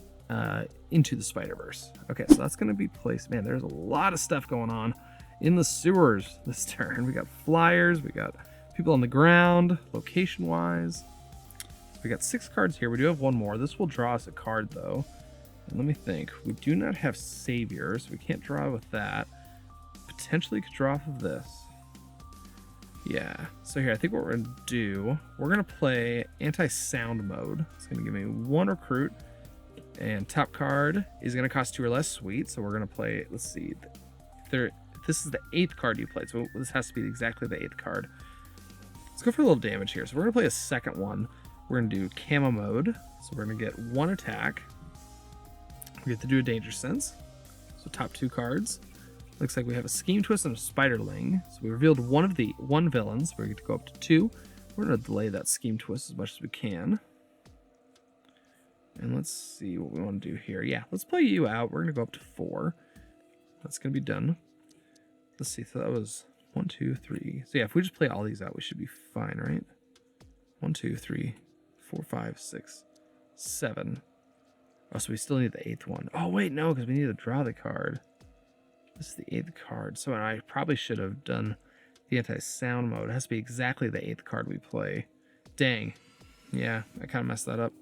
into the Spiderverse. Okay, so that's going to be placed. Man, there's a lot of stuff going on in the sewers this turn. We got flyers. We got people on the ground, location-wise. We got 6 cards here. We do have 1 more. This will draw us a card, though. And let me think. We do not have Saviors. So we can't draw with that. Potentially could draw off of this. Yeah, so here, I think what we're going to do, we're going to play anti-sound mode. It's going to give me 1 recruit, and top card is going to cost 2 or less. Sweet, so we're going to play, let's see, this is the 8th card you played, so this has to be exactly the 8th card. Let's go for a little damage here. So we're going to play a second one. We're going to do camo mode, so we're going to get 1 attack. We get to do a danger sense, so top 2 cards. Looks like we have a Scheme Twist and a Spiderling. So we revealed one villain, so we get to go up to 2. We're going to delay that Scheme Twist as much as we can. And let's see what we want to do here. Yeah, let's play you out. We're going to go up to 4. That's going to be done. let's see. So that was 1, 2, 3. So yeah, if we just play all these out, we should be fine, right? 1, 2, 3, 4, 5, 6, 7. Oh, so we still need the 8th one. Oh, wait, no, because we need to draw the card. This is the 8th card. So I probably should have done the anti-sound mode. It has to be exactly the 8th card we play. Dang. Yeah, I kind of messed that up.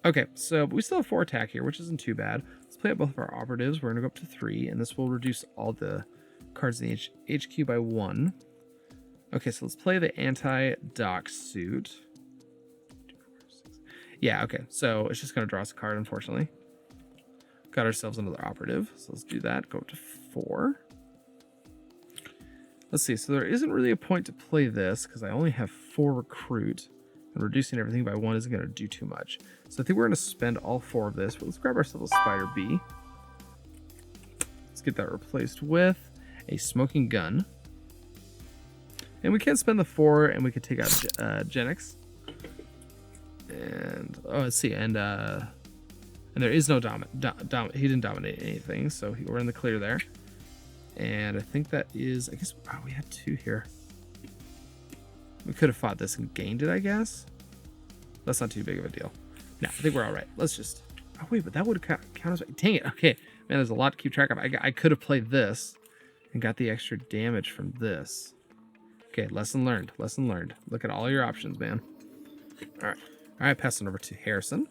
Okay, so we still have 4 attack here, which isn't too bad. Let's play out both of our operatives. We're going to go up to 3, and this will reduce all the cards in the HQ by 1. Okay, so let's play the anti-dock suit. Yeah, okay, so it's just going to draw us a card, unfortunately. Got ourselves another operative, so let's do that. Go up to 4. Let's see, so there isn't really a point to play this because I only have 4 recruit, and reducing everything by 1 isn't going to do too much. So I think we're going to spend all 4 of this, but let's grab ourselves a Spider B. Let's get that replaced with a smoking gun. And we can spend the 4, and we could take out Genix. And, oh, let's see, and there is no he didn't dominate anything, so we're in the clear there. And I think that is, I guess, oh, we had 2 here. We could have fought this and gained it, I guess. That's not too big of a deal. No, I think we're all right. Let's just, oh wait, but that would count as, dang it. Okay, man, there's a lot to keep track of. I could have played this and got the extra damage from this. Okay, lesson learned, lesson learned. Look at all your options, man. All right, passing over to Harrison.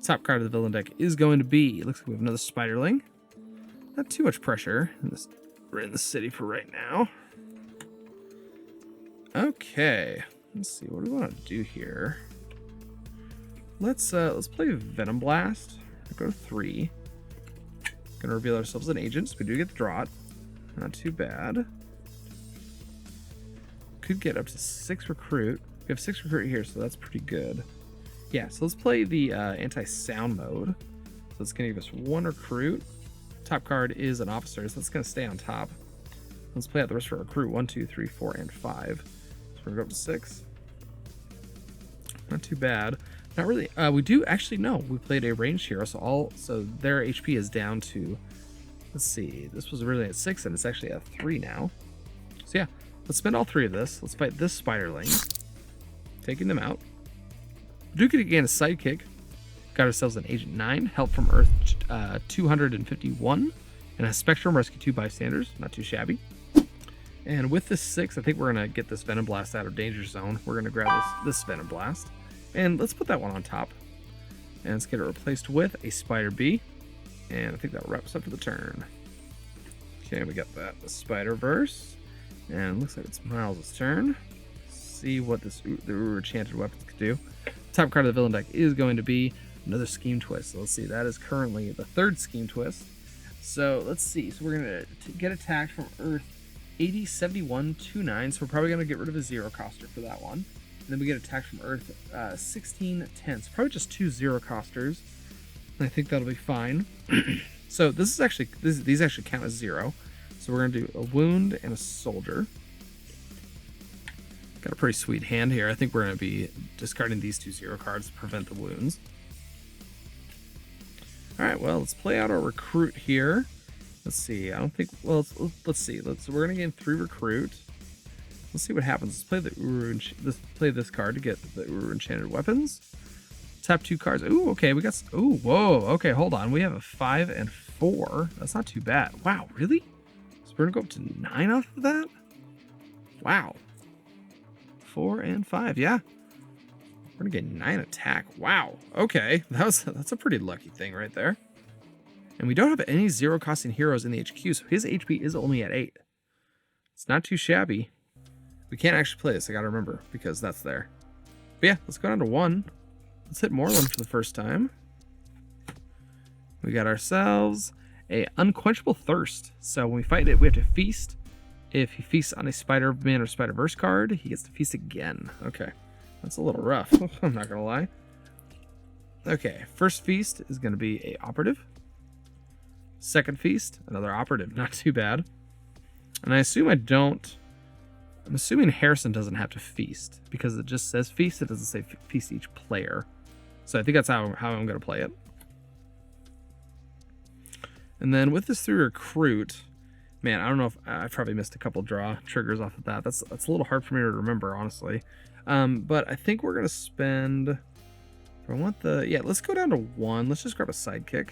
Top card of the villain deck is going to be, looks like we have another Spiderling. Not too much pressure. We're in the city for right now. Okay, let's see, what do we want to do here? Let's play Venom Blast. Go to 3. Gonna reveal ourselves an agent, so we do get the draw it. Not too bad. Could get up to 6 recruit. We have 6 recruit here, so that's pretty good. Yeah, so let's play the anti-sound mode. So it's gonna give us 1 recruit. Top card is an officer, so that's gonna stay on top. Let's play out the rest of our recruit. 1, 2, 3, 4, and 5. So we're gonna go up to 6. Not too bad. Not really. We do actually know we played a ranged hero, so their HP is down to, let's see, this was really at 6 and it's actually at 3 now. So yeah, let's spend all 3 of this. Let's fight this Spiderling, taking them out. Do get again a sidekick. Got ourselves an Agent 9, help from Earth 251, and a Spectrum Rescue 2 bystanders. Not too shabby. And with this 6, I think we're gonna get this Venom Blast out of danger zone. We're gonna grab this Venom Blast. And let's put that one on top. And let's get it replaced with a Spider B. And I think that wraps up for the turn. Okay, we got that. The Spiderverse. And it looks like it's Miles' turn. See what the enchanted weapons could do. Top card of the villain deck is going to be another Scheme Twist. So let's see, that is currently the 3rd Scheme Twist. So let's see. So we're going to get attacked from Earth 807129. So we're probably going to get rid of a 0-coster for that one. And then we get attacked from Earth 1610. So probably just 2 0-costers. And I think that'll be fine. So this is actually, these actually count as 0. So we're going to do a wound and a soldier. Got a pretty sweet hand here. I think we're going to be discarding these 2 0 cards to prevent the wounds. All right, well, let's play out our recruit here. Let's see. I don't think, well, let's see. We're going to gain 3 recruit. Let's see what happens. Let's play the play this card to get the Uru enchanted weapons. Tap 2 cards. Ooh, okay, we got. Ooh, whoa. Okay, hold on. We have a 5 and 4. That's not too bad. Wow, really? So we're gonna go up to 9 off of that. Wow. 4 and 5. Yeah. We're gonna get 9 attack. Wow. Okay, that's a pretty lucky thing right there. And we don't have any 0-costing heroes in the HQ, so his HP is only at 8. It's not too shabby. We can't actually play this, I gotta remember, because that's there. But yeah, let's go down to 1. Let's hit Morlun for the first time. We got ourselves a Unquenchable Thirst. So when we fight it, we have to feast. If he feasts on a Spider-Man or Spider-Verse card, he gets to feast again. Okay, that's a little rough, I'm not gonna lie. Okay, first feast is gonna be a operative. Second feast, another operative, not too bad. And I assume I'm assuming Harrison doesn't have to feast because it just says feast. It doesn't say feast each player. So I think that's how I'm going to play it. And then with this 3 recruit, Man, I don't know if I probably missed a couple draw triggers off of that. That's a little hard for me to remember, honestly. But I think we're gonna spend. I want the let's go down to 1. Let's just grab a sidekick.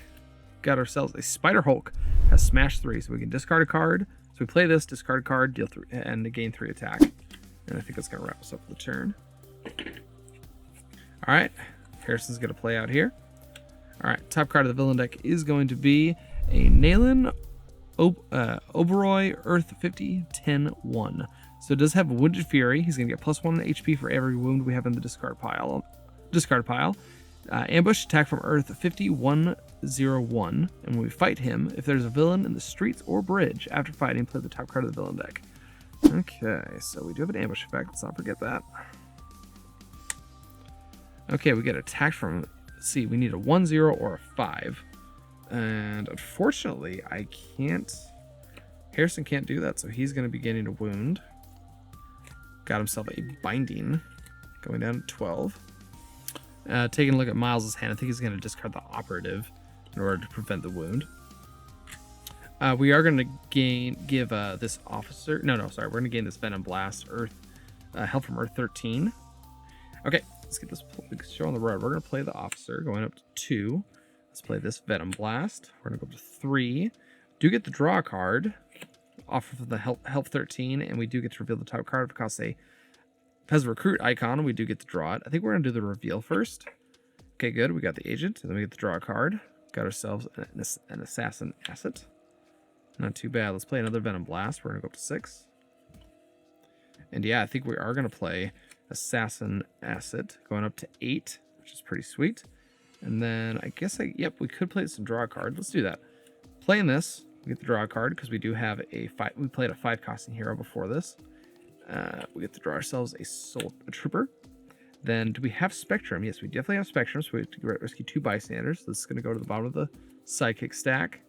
Got ourselves a Spider Hulk. Has smash 3, so we can discard a card. So we play this, discard a card, deal 3, and gain 3 attack. And I think that's gonna wrap us up for the turn. All right, Harrison's gonna play out here. All right, top card of the villain deck is going to be a Naylan Oberoi Earth-13 10-1. So it does have Wounded Fury. He's going to get +1 HP for every wound we have in the discard pile. Ambush attack from Earth-50 101. And when we fight him, if there's a villain in the streets or bridge, after fighting, play the top card of the villain deck. Okay, so we do have an ambush effect. Let's not forget that. Okay, we get attacked from... See, we need a 1-0 or a 5. And unfortunately, I can't... Harrison can't do that, so he's going to be getting a wound. Got himself a binding. Going down to 12. Taking a look at Miles' hand, I think he's going to discard the operative in order to prevent the wound. We are going to give this officer... No, sorry. We're going to gain this Venom Blast. Help from Earth-13. Okay, let's get this show on the road. We're going to play the officer, going up to 2. Let's play this Venom Blast. We're going to go up to 3. Do get the draw card off of the Help 13, and we do get to reveal the top card. If it costs a recruit icon, we do get to draw it. I think we're going to do the reveal first. Okay, good. We got the agent, and then we get the draw card. Got ourselves an assassin asset. Not too bad. Let's play another Venom Blast. We're going to go up to 6. And yeah, I think we are going to play assassin asset, going up to 8, which is pretty sweet. And then I guess, we could play some draw card. Let's do that. Playing this, we get the draw card because we do have a 5. We played a 5-costing hero before this. We get to draw ourselves a trooper. Then do we have Spectrum? Yes, we definitely have Spectrum. So we have to rescue 2 bystanders. This is going to go to the bottom of the sidekick stack.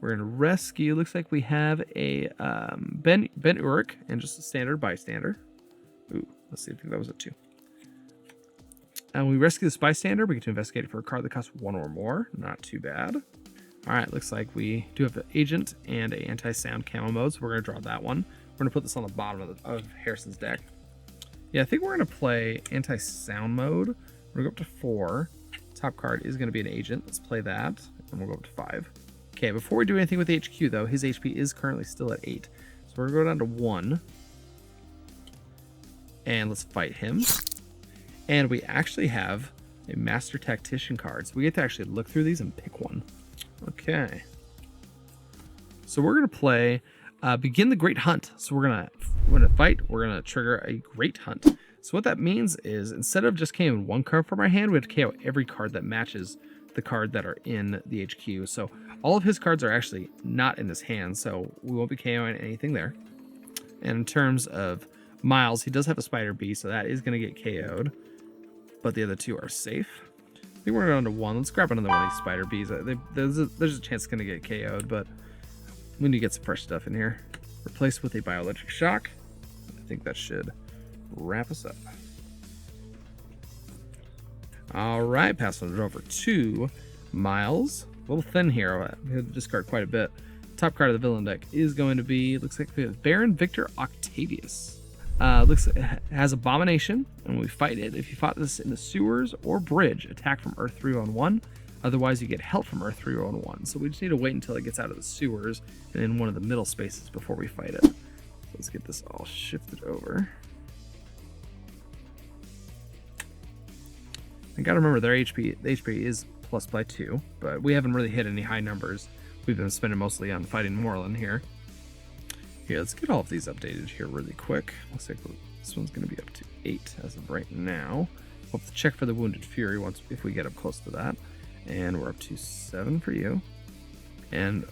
We're going to rescue. Looks like we have a Ben Urich and just a standard bystander. Ooh, let's see. I think that was a 2. And we rescue this bystander. We get to investigate it for a card that costs 1 or more. Not too bad. All right, looks like we do have an agent and a anti-sound camo mode, so we're going to draw that one. We're going to put this on the bottom of Harrison's deck. Yeah, I think we're going to play anti-sound mode. We're going to go up to 4. Top card is going to be an agent. Let's play that, and we'll go up to 5. Okay, before we do anything with HQ, though, his HP is currently still at 8. So we're going to go down to 1. And let's fight him. And we actually have a Master Tactician card. So we get to actually look through these and pick one. Okay. So we're going to play Begin the Great Hunt. So we're going to fight. We're going to trigger a Great Hunt. So what that means is instead of just KOing 1 card from our hand, we have to KO every card that matches the card that are in the HQ. So all of his cards are actually not in his hand. So we won't be KOing anything there. And in terms of Miles, he does have a Spider Bee. So that is going to get KO'd. But the other 2 are safe. I think we're going to 1. Let's grab another one of these Spider Bees. There's a chance it's going to get KO'd, but we need to get some fresh stuff in here. Replaced with a Bioelectric Shock. I think that should wrap us up. All right, passing it over to Miles. A little thin here. I had to discard quite a bit. Top card of the villain deck is going to be, looks like we have Baron Victor Octavius. Looks like it has Abomination, and when we fight it, if you fought this in the sewers or bridge, attack from Earth 3-1. Otherwise, you get help from Earth 3-1. So we just need to wait until it gets out of the sewers and in one of the middle spaces before we fight it. So let's get this all shifted over. I gotta remember their HP. The HP is plus by 2, but we haven't really hit any high numbers. We've been spending mostly on fighting Morlun here. Here, let's get all of these updated here really quick. Looks like this one's going to be up to 8 as of right now. We'll have to check for the Wounded Fury if we get up close to that. And we're up to 7 for you. And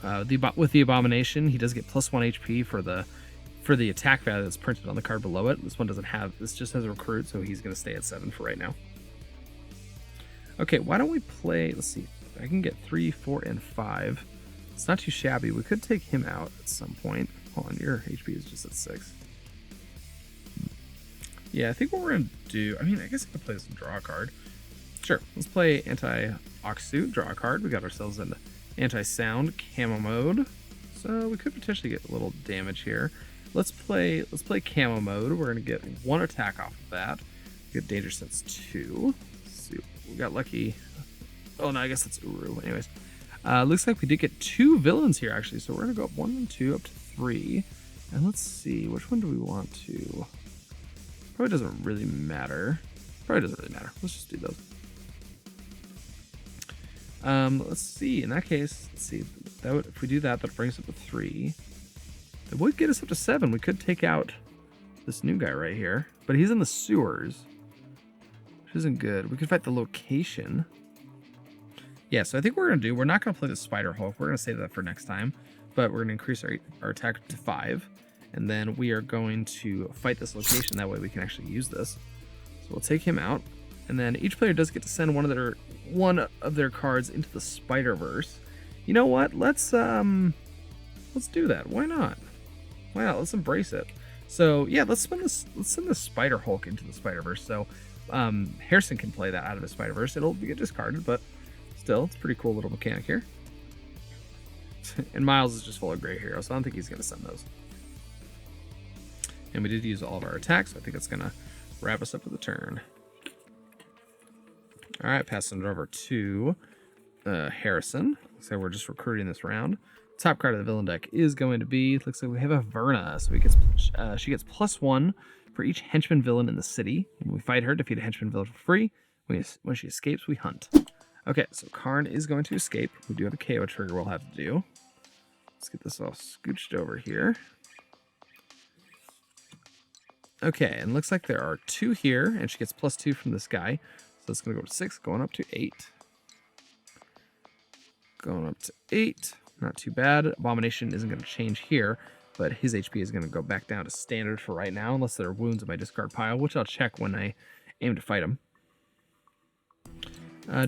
with the Abomination, he does get +1 HP for the attack value that's printed on the card below it. This one doesn't have. This just has a recruit, so he's going to stay at 7 for right now. Okay, why don't we play? Let's see. I can get 3, 4, and 5. It's not too shabby. We could take him out at some point. Hold on, your HP is just at 6. Yeah, I think what we're going to do... I mean, I guess I could play some draw a card. Sure, let's play Anti-Oxsuit, draw a card. We got ourselves into Anti-Sound, Camo mode. So we could potentially get a little damage here. Let's play camo mode. We're gonna get 1 attack off of that. Get danger sense 2. Let's see, we got lucky. Oh no, I guess that's Uru. Anyways, looks like we did get 2 villains here actually. So we're gonna go up 1 and 2 up to 3, and let's see which one do we want to. Probably doesn't really matter. Let's just do those. Let's see. In that case, let's see. That would, if we do that, that brings us up to 3. It would get us up to 7. We could take out this new guy right here, but he's in the sewers, which isn't good. We could fight the location. Yeah, so I think we're not gonna play the Spider Hulk. We're gonna save that for next time, but we're gonna increase our attack to 5, and then we are going to fight this location. That way we can actually use this. So we'll take him out, and then each player does get to send one of their cards into the Spiderverse. You know what? Let's do that. Why not? Let's embrace it. So yeah, let's send the Spider Hulk into the Spiderverse. So Harrison can play that out of the Spiderverse. It'll get discarded, but still, it's a pretty cool little mechanic here. And Miles is just full of gray heroes, so I don't think he's gonna send those. And we did use all of our attacks, so I think it's gonna wrap us up for the turn. All right, passing it over to Harrison. So we're just recruiting this round. Top card of the villain deck is going to be, looks like we have a Verna. So she gets +1 for each henchman villain in the city. When we fight her, defeat a henchman villain for free. When she escapes, we hunt. Okay, so Karn is going to escape. We do have a KO trigger we'll have to do. Let's get this all scooched over here. Okay, and looks like there are 2 here, and she gets +2 from this guy. So it's going to go to 6, going up to 8. Going up to 8. Not too bad. Abomination isn't going to change here, but his HP is going to go back down to standard for right now, unless there are wounds in my discard pile, which I'll check when I aim to fight him.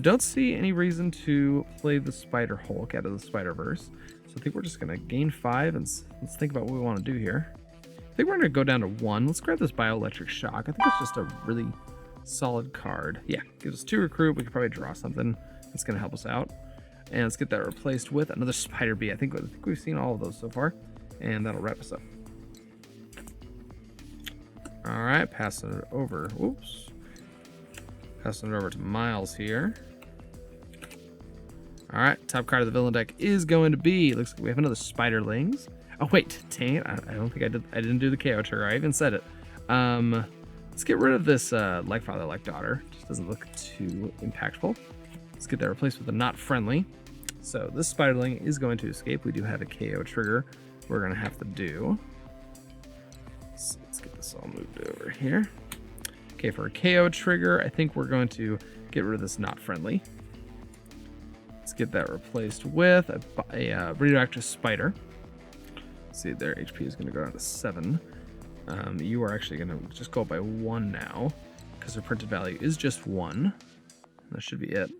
Don't see any reason to play the Spider Hulk out of the Spiderverse, so I think we're just going to gain 5, and let's think about what we want to do here. I think we're going to go down to 1. Let's grab this Bioelectric Shock. I think it's just a really solid card. Yeah, gives us 2 recruit. We could probably draw something that's going to help us out. And let's get that replaced with another Spider Bee. I think we've seen all of those so far, and that'll wrap us up. All right, passing it over. Whoops. Passing it over to Miles here. All right, top card of the villain deck is going to be, looks like we have another Spiderlings. Oh wait, dang it, I don't think I didn't do the KO trigger. I even said it. Let's get rid of this like father, like daughter. Just doesn't look too impactful. Let's get that replaced with a not friendly. So this Spiderling is going to escape. We do have a KO trigger we're going to have to do. So let's get this all moved over here. Okay, for a KO trigger, I think we're going to get rid of this not friendly. Let's get that replaced with a radioactive spider. Let's see, their HP is going to go down to 7. You are actually going to just go up by 1 now, because their printed value is just 1. That should be it.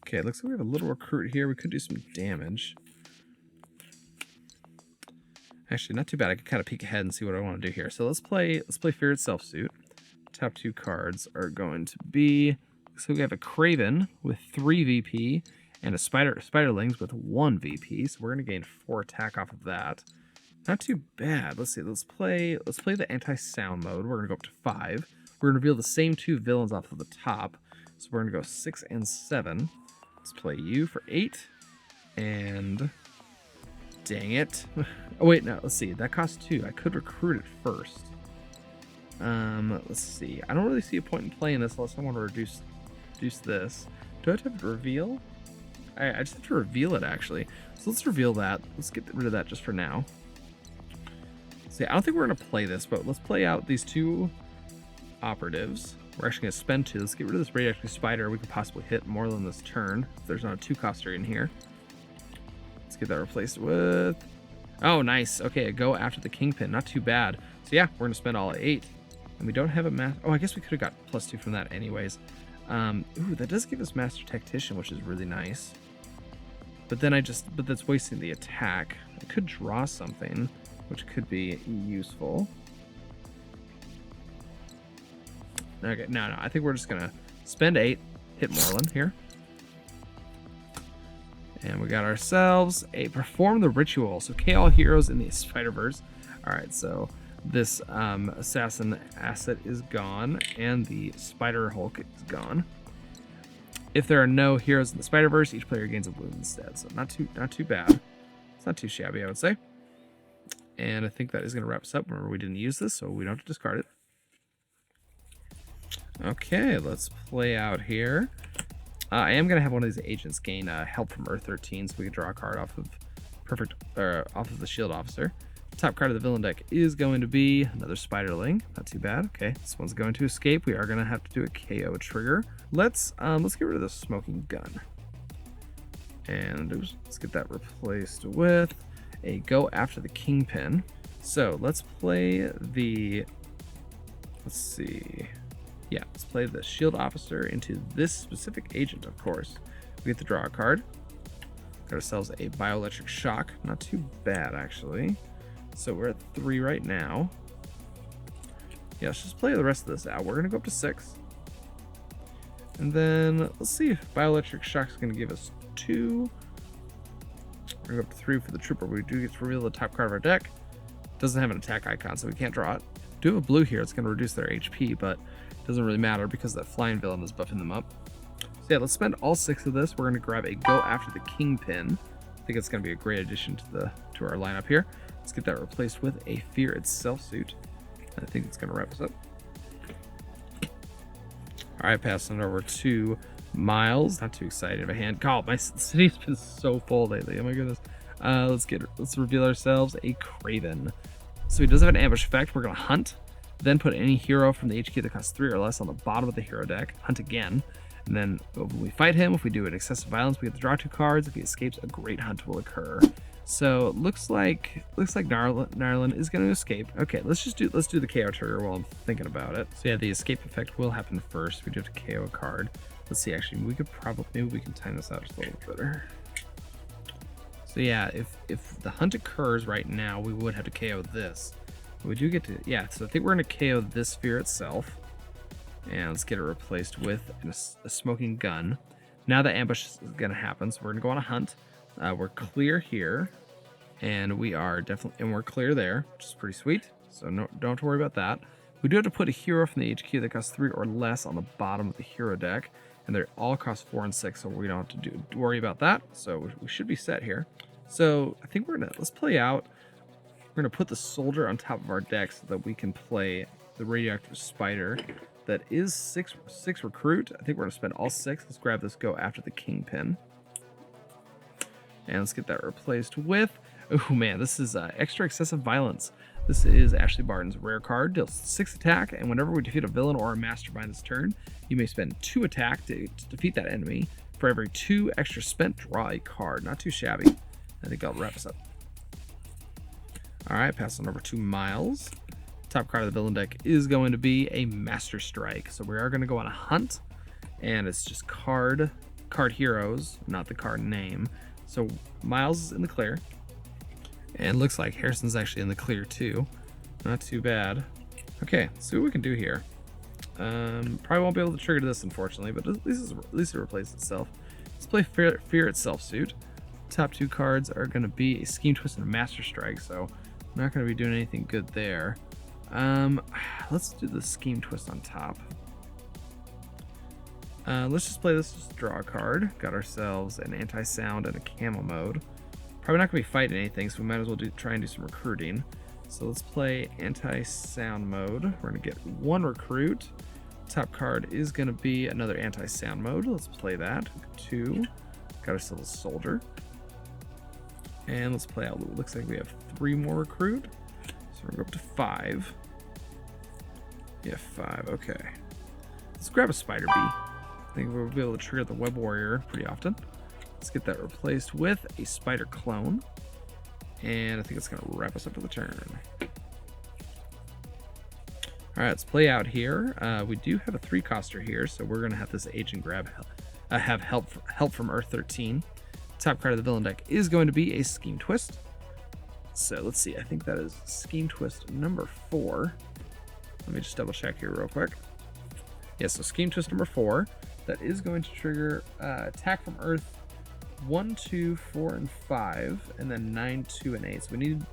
Okay, it looks like we have a little recruit here. We could do some damage. Actually, not too bad. I could kind of peek ahead and see what I want to do here. So let's play Feared Self-Suit. Top 2 cards are going to be, so we have a Craven with 3 VP and a Spiderlings with 1 VP. So we're going to gain 4 attack off of that. Not too bad. Let's see. Let's play the anti-sound mode. We're going to go up to 5. We're going to reveal the same 2 villains off of the top. So we're going to go 6 and 7. Let's play you for 8. And dang it. Oh wait, no, let's see. That costs 2. I could recruit it first. Let's see. I don't really see a point in playing this unless I want to reduce this. Do I have to reveal? I just have to reveal it actually. So let's reveal that. Let's get rid of that just for now. See, I don't think we're going to play this, but let's play out these 2 operatives. We're actually going to spend 2. Let's get rid of this radioactive spider. We could possibly hit Morlun this turn if there's not a 2-coster in here. Let's get that replaced with... Oh, nice. Okay, go after the Kingpin. Not too bad. So yeah, we're going to spend all 8. And we don't have a master... Oh, I guess we could have got +2 from that anyways. Ooh, that does give us Master Tactician, which is really nice. But then but that's wasting the attack. I could draw something, which could be useful. Okay, no, I think we're just gonna spend 8, hit Morlun here. And we got ourselves a Perform the Ritual. So K all heroes in the Spiderverse. All right, so this assassin asset is gone, and the Spider Hulk is gone. If there are no heroes in the Spiderverse, each player gains a wound instead. So not too bad. It's not too shabby, I would say. And I think that is going to wrap us up. Remember, we didn't use this, so we don't have to discard it. Okay, let's play out here. I am going to have one of these agents gain help from Earth-13, so we can draw a card off of off of the Shield Officer. Top card of the villain deck is going to be another Spiderling. Not too bad. Okay, this one's going to escape. We are going to have to do a KO trigger. Let's get rid of the Smoking Gun, and let's get that replaced with a Go After the Kingpin. So let's play the. Let's play the Shield Officer into this specific agent. Of course, we get to draw a card. Got ourselves a Bioelectric Shock. Not too bad actually. So we're at 3 right now. Yeah, let's just play the rest of this out. We're gonna go up to 6. And then let's see if Bioelectric Shock is gonna give us 2. We're gonna go up to 3 for the Trooper. We do get to reveal the top card of our deck. Doesn't have an attack icon, so we can't draw it. Do have a blue here, it's gonna reduce their HP, but it doesn't really matter because that flying villain is buffing them up. So yeah, let's spend all 6 of this. We're gonna grab a Go After the Kingpin. I think it's gonna be a great addition to our lineup here. Let's get that replaced with a Fear Itself suit. I think it's going to wrap us up. All right, passing it over to Miles. Not too excited of a hand. God, my city's been so full lately. Oh my goodness. Let's reveal ourselves a Craven. So he does have an ambush effect. We're going to hunt, then put any hero from the HQ that costs 3 or less on the bottom of the hero deck. Hunt again. And then when we fight him, if we do an excessive violence, we get to draw 2 cards. If he escapes, a great hunt will occur. So looks like Narlin is going to escape. Okay, let's do the KO trigger while I'm thinking about it. So yeah, the escape effect will happen first. We do have to KO a card. Let's see. Actually, maybe we can time this out just a little bit better. So yeah, if the hunt occurs right now, we would have to KO this. We do get to So I think we're going to KO this Fear Itself, and let's get it replaced with a Smoking Gun. Now the ambush is going to happen, so we're going to go on a hunt. We're clear here, and we're clear there, which is pretty sweet. So don't have to worry about that. We do have to put a hero from the HQ that costs 3 or less on the bottom of the hero deck, and they all cost 4 and 6, so we don't have to worry about that. So we should be set here. So I think let's play out. We're gonna put the soldier on top of our deck so that we can play the radioactive spider. That is 6 recruit. I think we're gonna spend all 6. Let's grab this Go After the Kingpin. And let's get that replaced with, oh man, this is Extra Excessive Violence. This is Ashley Barton's rare card. Deals 6 attack, and whenever we defeat a villain or a mastermind this turn, you may spend 2 attack to defeat that enemy. For every 2 extra spent, draw a card. Not too shabby. I think that'll wrap us up. All right, pass on over to Miles. Top card of the villain deck is going to be a Master Strike. So we are going to go on a hunt, and it's just card heroes, not the card name. So Miles is in the clear, and looks like Harrison's actually in the clear too. Not too bad. Okay, let's see what we can do here. Probably won't be able to trigger this, unfortunately, but at least it replaces itself. Let's play Fear Itself suit. Top 2 cards are going to be a Scheme Twist and a Master Strike, so I'm not going to be doing anything good there. Let's do the Scheme Twist on top. Let's just play this, just draw a card. Got ourselves an anti-sound and a camo mode. Probably not going to be fighting anything, so we might as well try and do some recruiting. So let's play anti-sound mode. We're going to get 1 recruit. Top card is going to be another anti-sound mode. Let's play that. 2. Got ourselves a soldier. And let's play out. Looks like we have 3 more recruit. So we're going to go up to 5. Yeah, 5. Okay. Let's grab a Spider Bee. I think we'll be able to trigger the Web Warrior pretty often. Let's get that replaced with a Spider Clone. And I think it's going to wrap us up for the turn. All right, let's play out here. We do have a 3-coster here, so we're going to have this agent have help from Earth-13. Top card of the villain deck is going to be a Scheme Twist. So let's see. I think that is Scheme Twist number 4. Let me just double check here real quick. Yeah, so Scheme Twist number 4. That is going to trigger attack from Earth 1, 2, 4, and 5, and then 9, 2, and 8. So we need.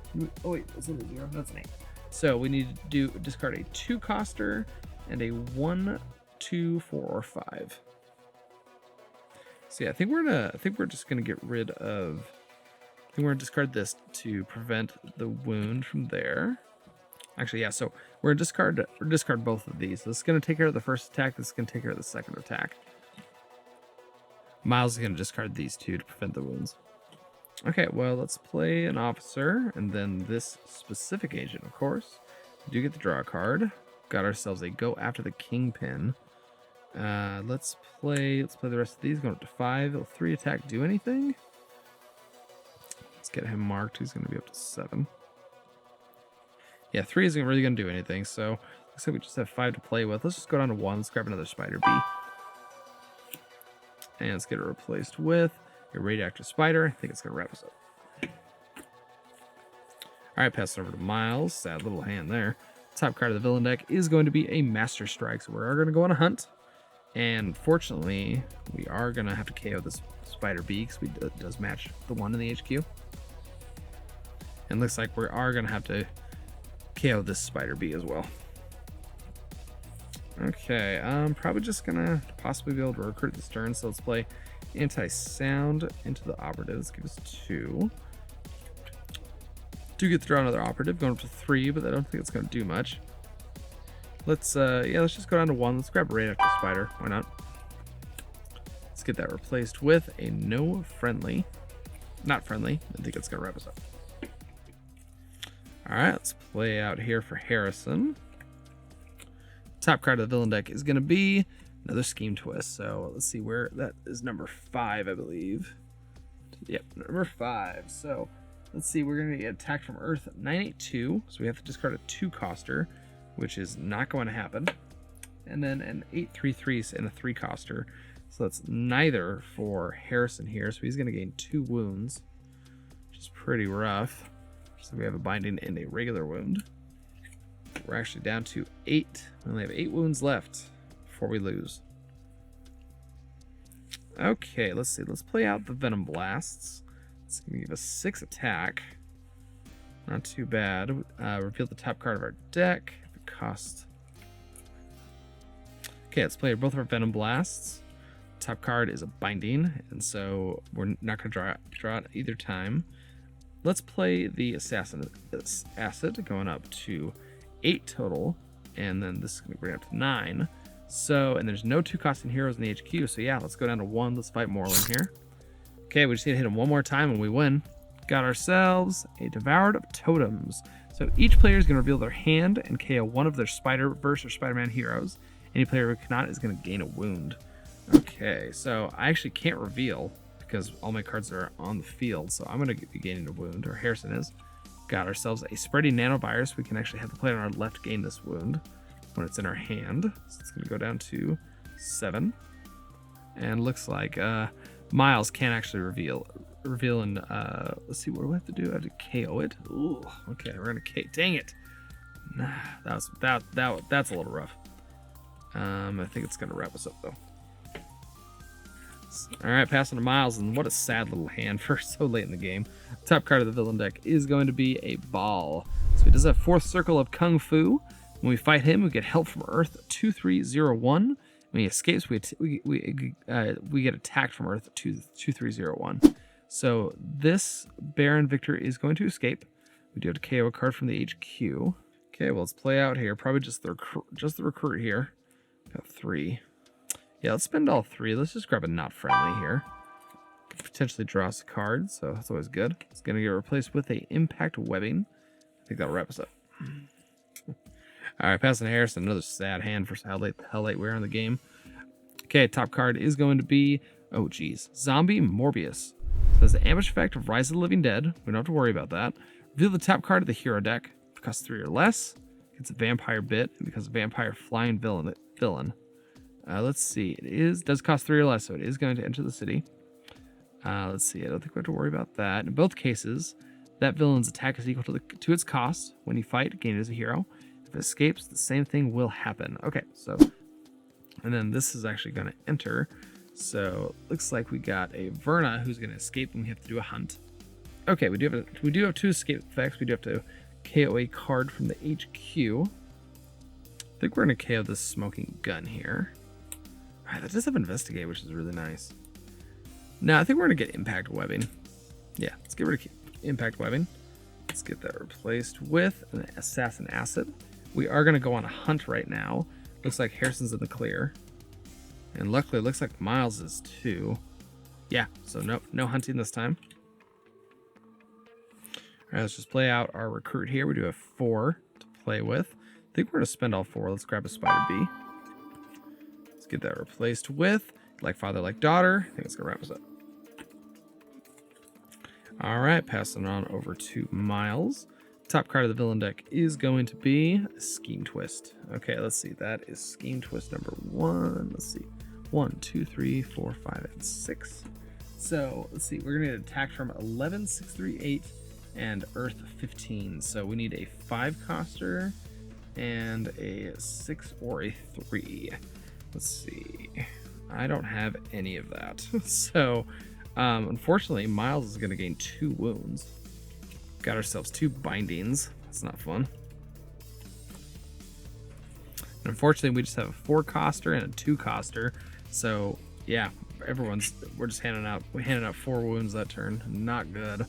Oh wait, is it a 0? No, it's an 8. So we need to discard a 2-coster and a 1, 2, 4, or 5. So yeah, I think we're just gonna get rid of. I think we're gonna discard this to prevent the wound from there. Actually, yeah. So we're gonna discard both of these. This is gonna take care of the first attack. This is gonna take care of the second attack. Miles is gonna discard these two to prevent the wounds. Okay, well, let's play an officer and then this specific agent, of course. We do get to draw a card. Got ourselves a go after the kingpin. Let's play the rest of these. Going up to 5. Will 3 attack do anything? Let's get him marked. He's going to be up to 7. Yeah, 3 isn't really going to do anything. So looks like we just have 5 to play with. Let's just go down to 1. Let's grab another Spider Bee. And let's get it replaced with a radioactive spider. I think it's going to wrap us up. All right, pass it over to Miles. Sad little hand there. Top card of the villain deck is going to be a Master Strike. So we're going to go on a hunt. And fortunately, we are going to have to KO this Spider Bee because it does match the one in the HQ. And looks like we are going to have to KO this Spider Bee as well. Okay, I'm probably just going to possibly be able to recruit this turn. So let's play Anti-Sound into the Operative. Let's give us 2. Do get to draw another Operative, going up to 3, but I don't think it's going to do much. Let's just go down to 1. Let's grab a radioactive spider. Why not? Let's get that replaced with a no friendly. Not friendly. I think it's going to wrap us up. All right, let's play out here for Harrison. Top card of the villain deck is going to be another Scheme Twist. So let's see where that is. Number 5, I believe. Yep, number 5. So let's see, we're going to get attacked from Earth 982. So we have to discard a 2-coster, which is not going to happen. And then an 8/3/3 and a 3-coster. So that's neither for Harrison here. So he's going to gain 2 wounds, which is pretty rough. So we have a binding and a regular wound. We're actually down to 8. We only have 8 wounds left before we lose. Okay, let's see. Let's play out the Venom Blasts. It's going to give us 6 attack. Not too bad. Reveal the top card of our deck. The cost. Okay, let's play both of our Venom Blasts. Top card is a Binding, and so we're not going to draw it either time. Let's play the Assassin Acid, going up to 8 total, and then this is going to bring it up to 9. So, and there's no 2-costing heroes in the HQ, so yeah, let's go down to 1. Let's fight Morlun here. Okay, we just need to hit him one more time and we win. Got ourselves a Devoured of Totems. So each player is going to reveal their hand and KO one of their Spiderverse or Spider-Man heroes. Any player who cannot is going to gain a wound. Okay, so I actually can't reveal because all my cards are on the field, so I'm going to be gaining a wound, or Harrison is. Got ourselves a Spreading Nanovirus. We can actually have the player on our left gain this wound when it's in our hand. So it's going to go down to 7. And looks like Miles can't actually reveal and let's see, what do we have to do? I have to KO it. Ooh, okay, we're gonna KO. Dang it! Nah, that's a little rough. I think it's gonna wrap us up though. All right, passing to Miles, and what a sad little hand for so late in the game. Top card of the villain deck is going to be a Ball. So he does have 4th Circle of Kung Fu. When we fight him, we get help from Earth 2301. When he escapes, we get attacked from Earth 2301. So this Baron Victor is going to escape. We do have to KO a card from the HQ. Okay, well, let's play out here. Probably just the recruit here. Got 3. Yeah, let's spend all 3. Let's just grab a not friendly here. Potentially draw us a card, so that's always good. It's going to get replaced with a Impact Webbing. I think that'll wrap us up. All right, passing to Harrison. Another sad hand for how late we are in the game. Okay, top card is going to be, oh geez, Zombie Morbius. So has the ambush effect of Rise of the Living Dead. We don't have to worry about that. Reveal the top card of the hero deck. If it costs 3 or less, it's a Vampire Bit, and becomes a Vampire Flying Villain. Let's see, does cost 3 or less, so it is going to enter the city. Let's see, I don't think we have to worry about that. In both cases, that villain's attack is equal to its cost. When you fight, gain it as a hero. If it escapes, the same thing will happen. Okay, so, and then this is actually going to enter. So looks like we got a Verna who's going to escape and we have to do a hunt. Okay, we do have 2 escape effects. We do have to KO a card from the HQ. I think we're going to KO this smoking gun here. All right, that does have investigate, which is really nice. Now I think we're going to get impact webbing. Yeah, let's get rid of impact webbing. Let's get that replaced with an assassin acid. We are going to go on a hunt right now. Looks like Harrison's in the clear. And luckily, it looks like Miles is too. Yeah, so no hunting this time. All right, let's just play out our recruit here. We do have 4 to play with. I think we're going to spend all 4. Let's grab a Spider B. Let's get that replaced with like father, like daughter. I think it's going to wrap us up. All right, passing on over to Miles. Top card of the villain deck is going to be Scheme Twist. Okay, let's see. That is Scheme Twist number 1. Let's see. 1, 2, 3, 4, 5, and 6. So let's see. We're going to get attacked from 11, 6, 3, 8, and Earth-13. So we need a 5-coster and a 6 or a 3. Let's see. I don't have any of that. So unfortunately, Miles is going to gain 2 wounds. Got ourselves 2 bindings. That's not fun. And unfortunately, we just have a 4-coster and a 2-coster. So yeah, we're just handing out 4 wounds that turn. Not good.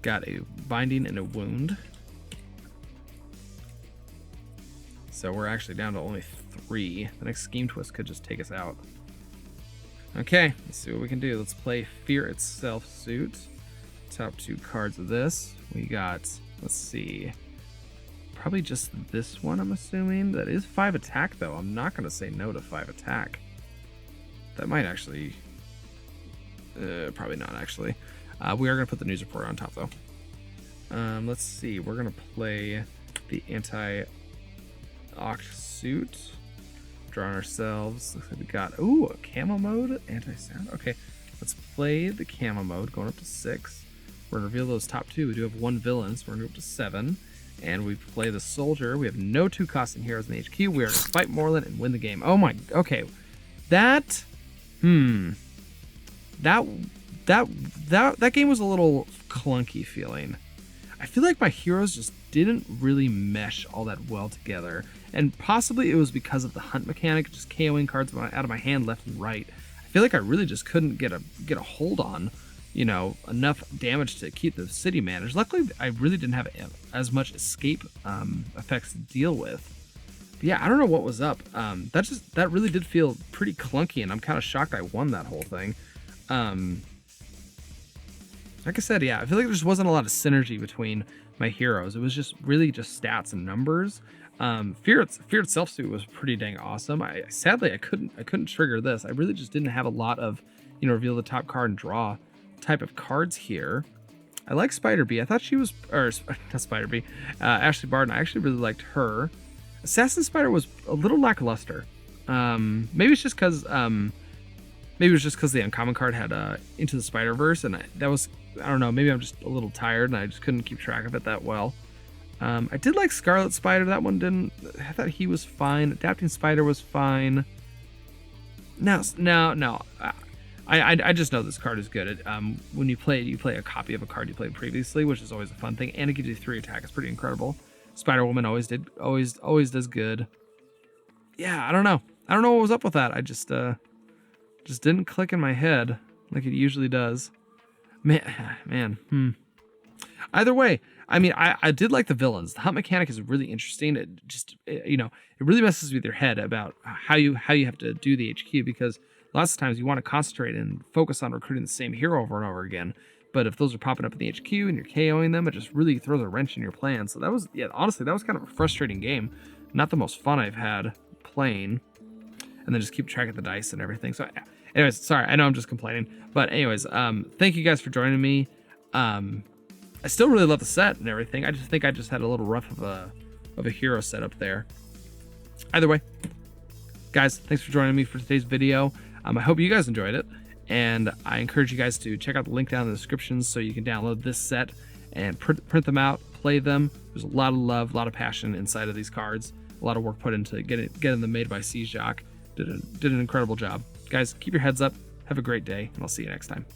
Got a binding and a wound. So we're actually down to only 3. The next Scheme Twist could just take us out. Okay, let's see what we can do. Let's play Fear Itself suit. Top 2 cards of this. We got, let's see, probably just this one, I'm assuming. That is 5 attack, though. I'm not going to say no to 5 attack. That might actually, probably not, actually. We are going to put the news report on top, though. Let's see. We're going to play the anti-oct suit. Drawing ourselves. Looks like we got, ooh, a camo mode. Anti-sound. Okay, let's play the camo mode, going up to 6. We're going to reveal those top 2. We do have 1 villain, so we're going to go up to 7. And we play the soldier. We have no 2-costing heroes in the HQ. We are going to fight Morlun and win the game. Oh my, okay. That game was a little clunky feeling. I feel like my heroes just didn't really mesh all that well together. And possibly it was because of the hunt mechanic, just KOing cards out of my hand left and right. I feel like I really just couldn't get a hold on, you know, enough damage to keep the city managed. Luckily, I really didn't have as much escape effects to deal with. But yeah, I don't know what was up. That really did feel pretty clunky, and I'm kind of shocked I won that whole thing. Like I said, yeah, I feel like there just wasn't a lot of synergy between my heroes. It was just really just stats and numbers. Fear Itself suit was pretty dang awesome. Sadly I couldn't trigger this. I really just didn't have a lot of, you know, reveal the top card and draw type of cards here. I like Spider B. I thought she was, or not Spider B, Ashley Barton. I actually really liked her. Assassin Spider was a little lackluster. Maybe it's just because the uncommon card had Into the Spiderverse, and I don't know, maybe I'm just a little tired and I just couldn't keep track of it that well. I did like Scarlett Spider. That one didn't. I thought he was fine. Adapting Spider was fine. No. I just know this card is good. When you play it, you play a copy of a card you played previously, which is always a fun thing, and it gives you 3 attack. It's pretty incredible. Spider Woman always does good. Yeah, I don't know what was up with that. I just didn't click in my head like it usually does. Man. Either way, I mean, I did like the villains. The hunt mechanic is really interesting. It just, you know, it really messes with your head about how you have to do the HQ, because lots of times you want to concentrate and focus on recruiting the same hero over and over again. But if those are popping up in the HQ and you're KOing them, it just really throws a wrench in your plan. So that was, yeah, honestly, that was kind of a frustrating game. Not the most fun I've had playing. And then just keep track of the dice and everything. So anyways, sorry, I know I'm just complaining. But anyways, thank you guys for joining me. I still really love the set and everything. I just think I just had a little rough of a hero setup there. Either way, guys, thanks for joining me for today's video. I hope you guys enjoyed it. And I encourage you guys to check out the link down in the description so you can download this set and print them out, play them. There's a lot of love, a lot of passion inside of these cards. A lot of work put into getting them made by CJacques. Did an incredible job. guys, keep your heads up. Have a great day, and I'll see you next time.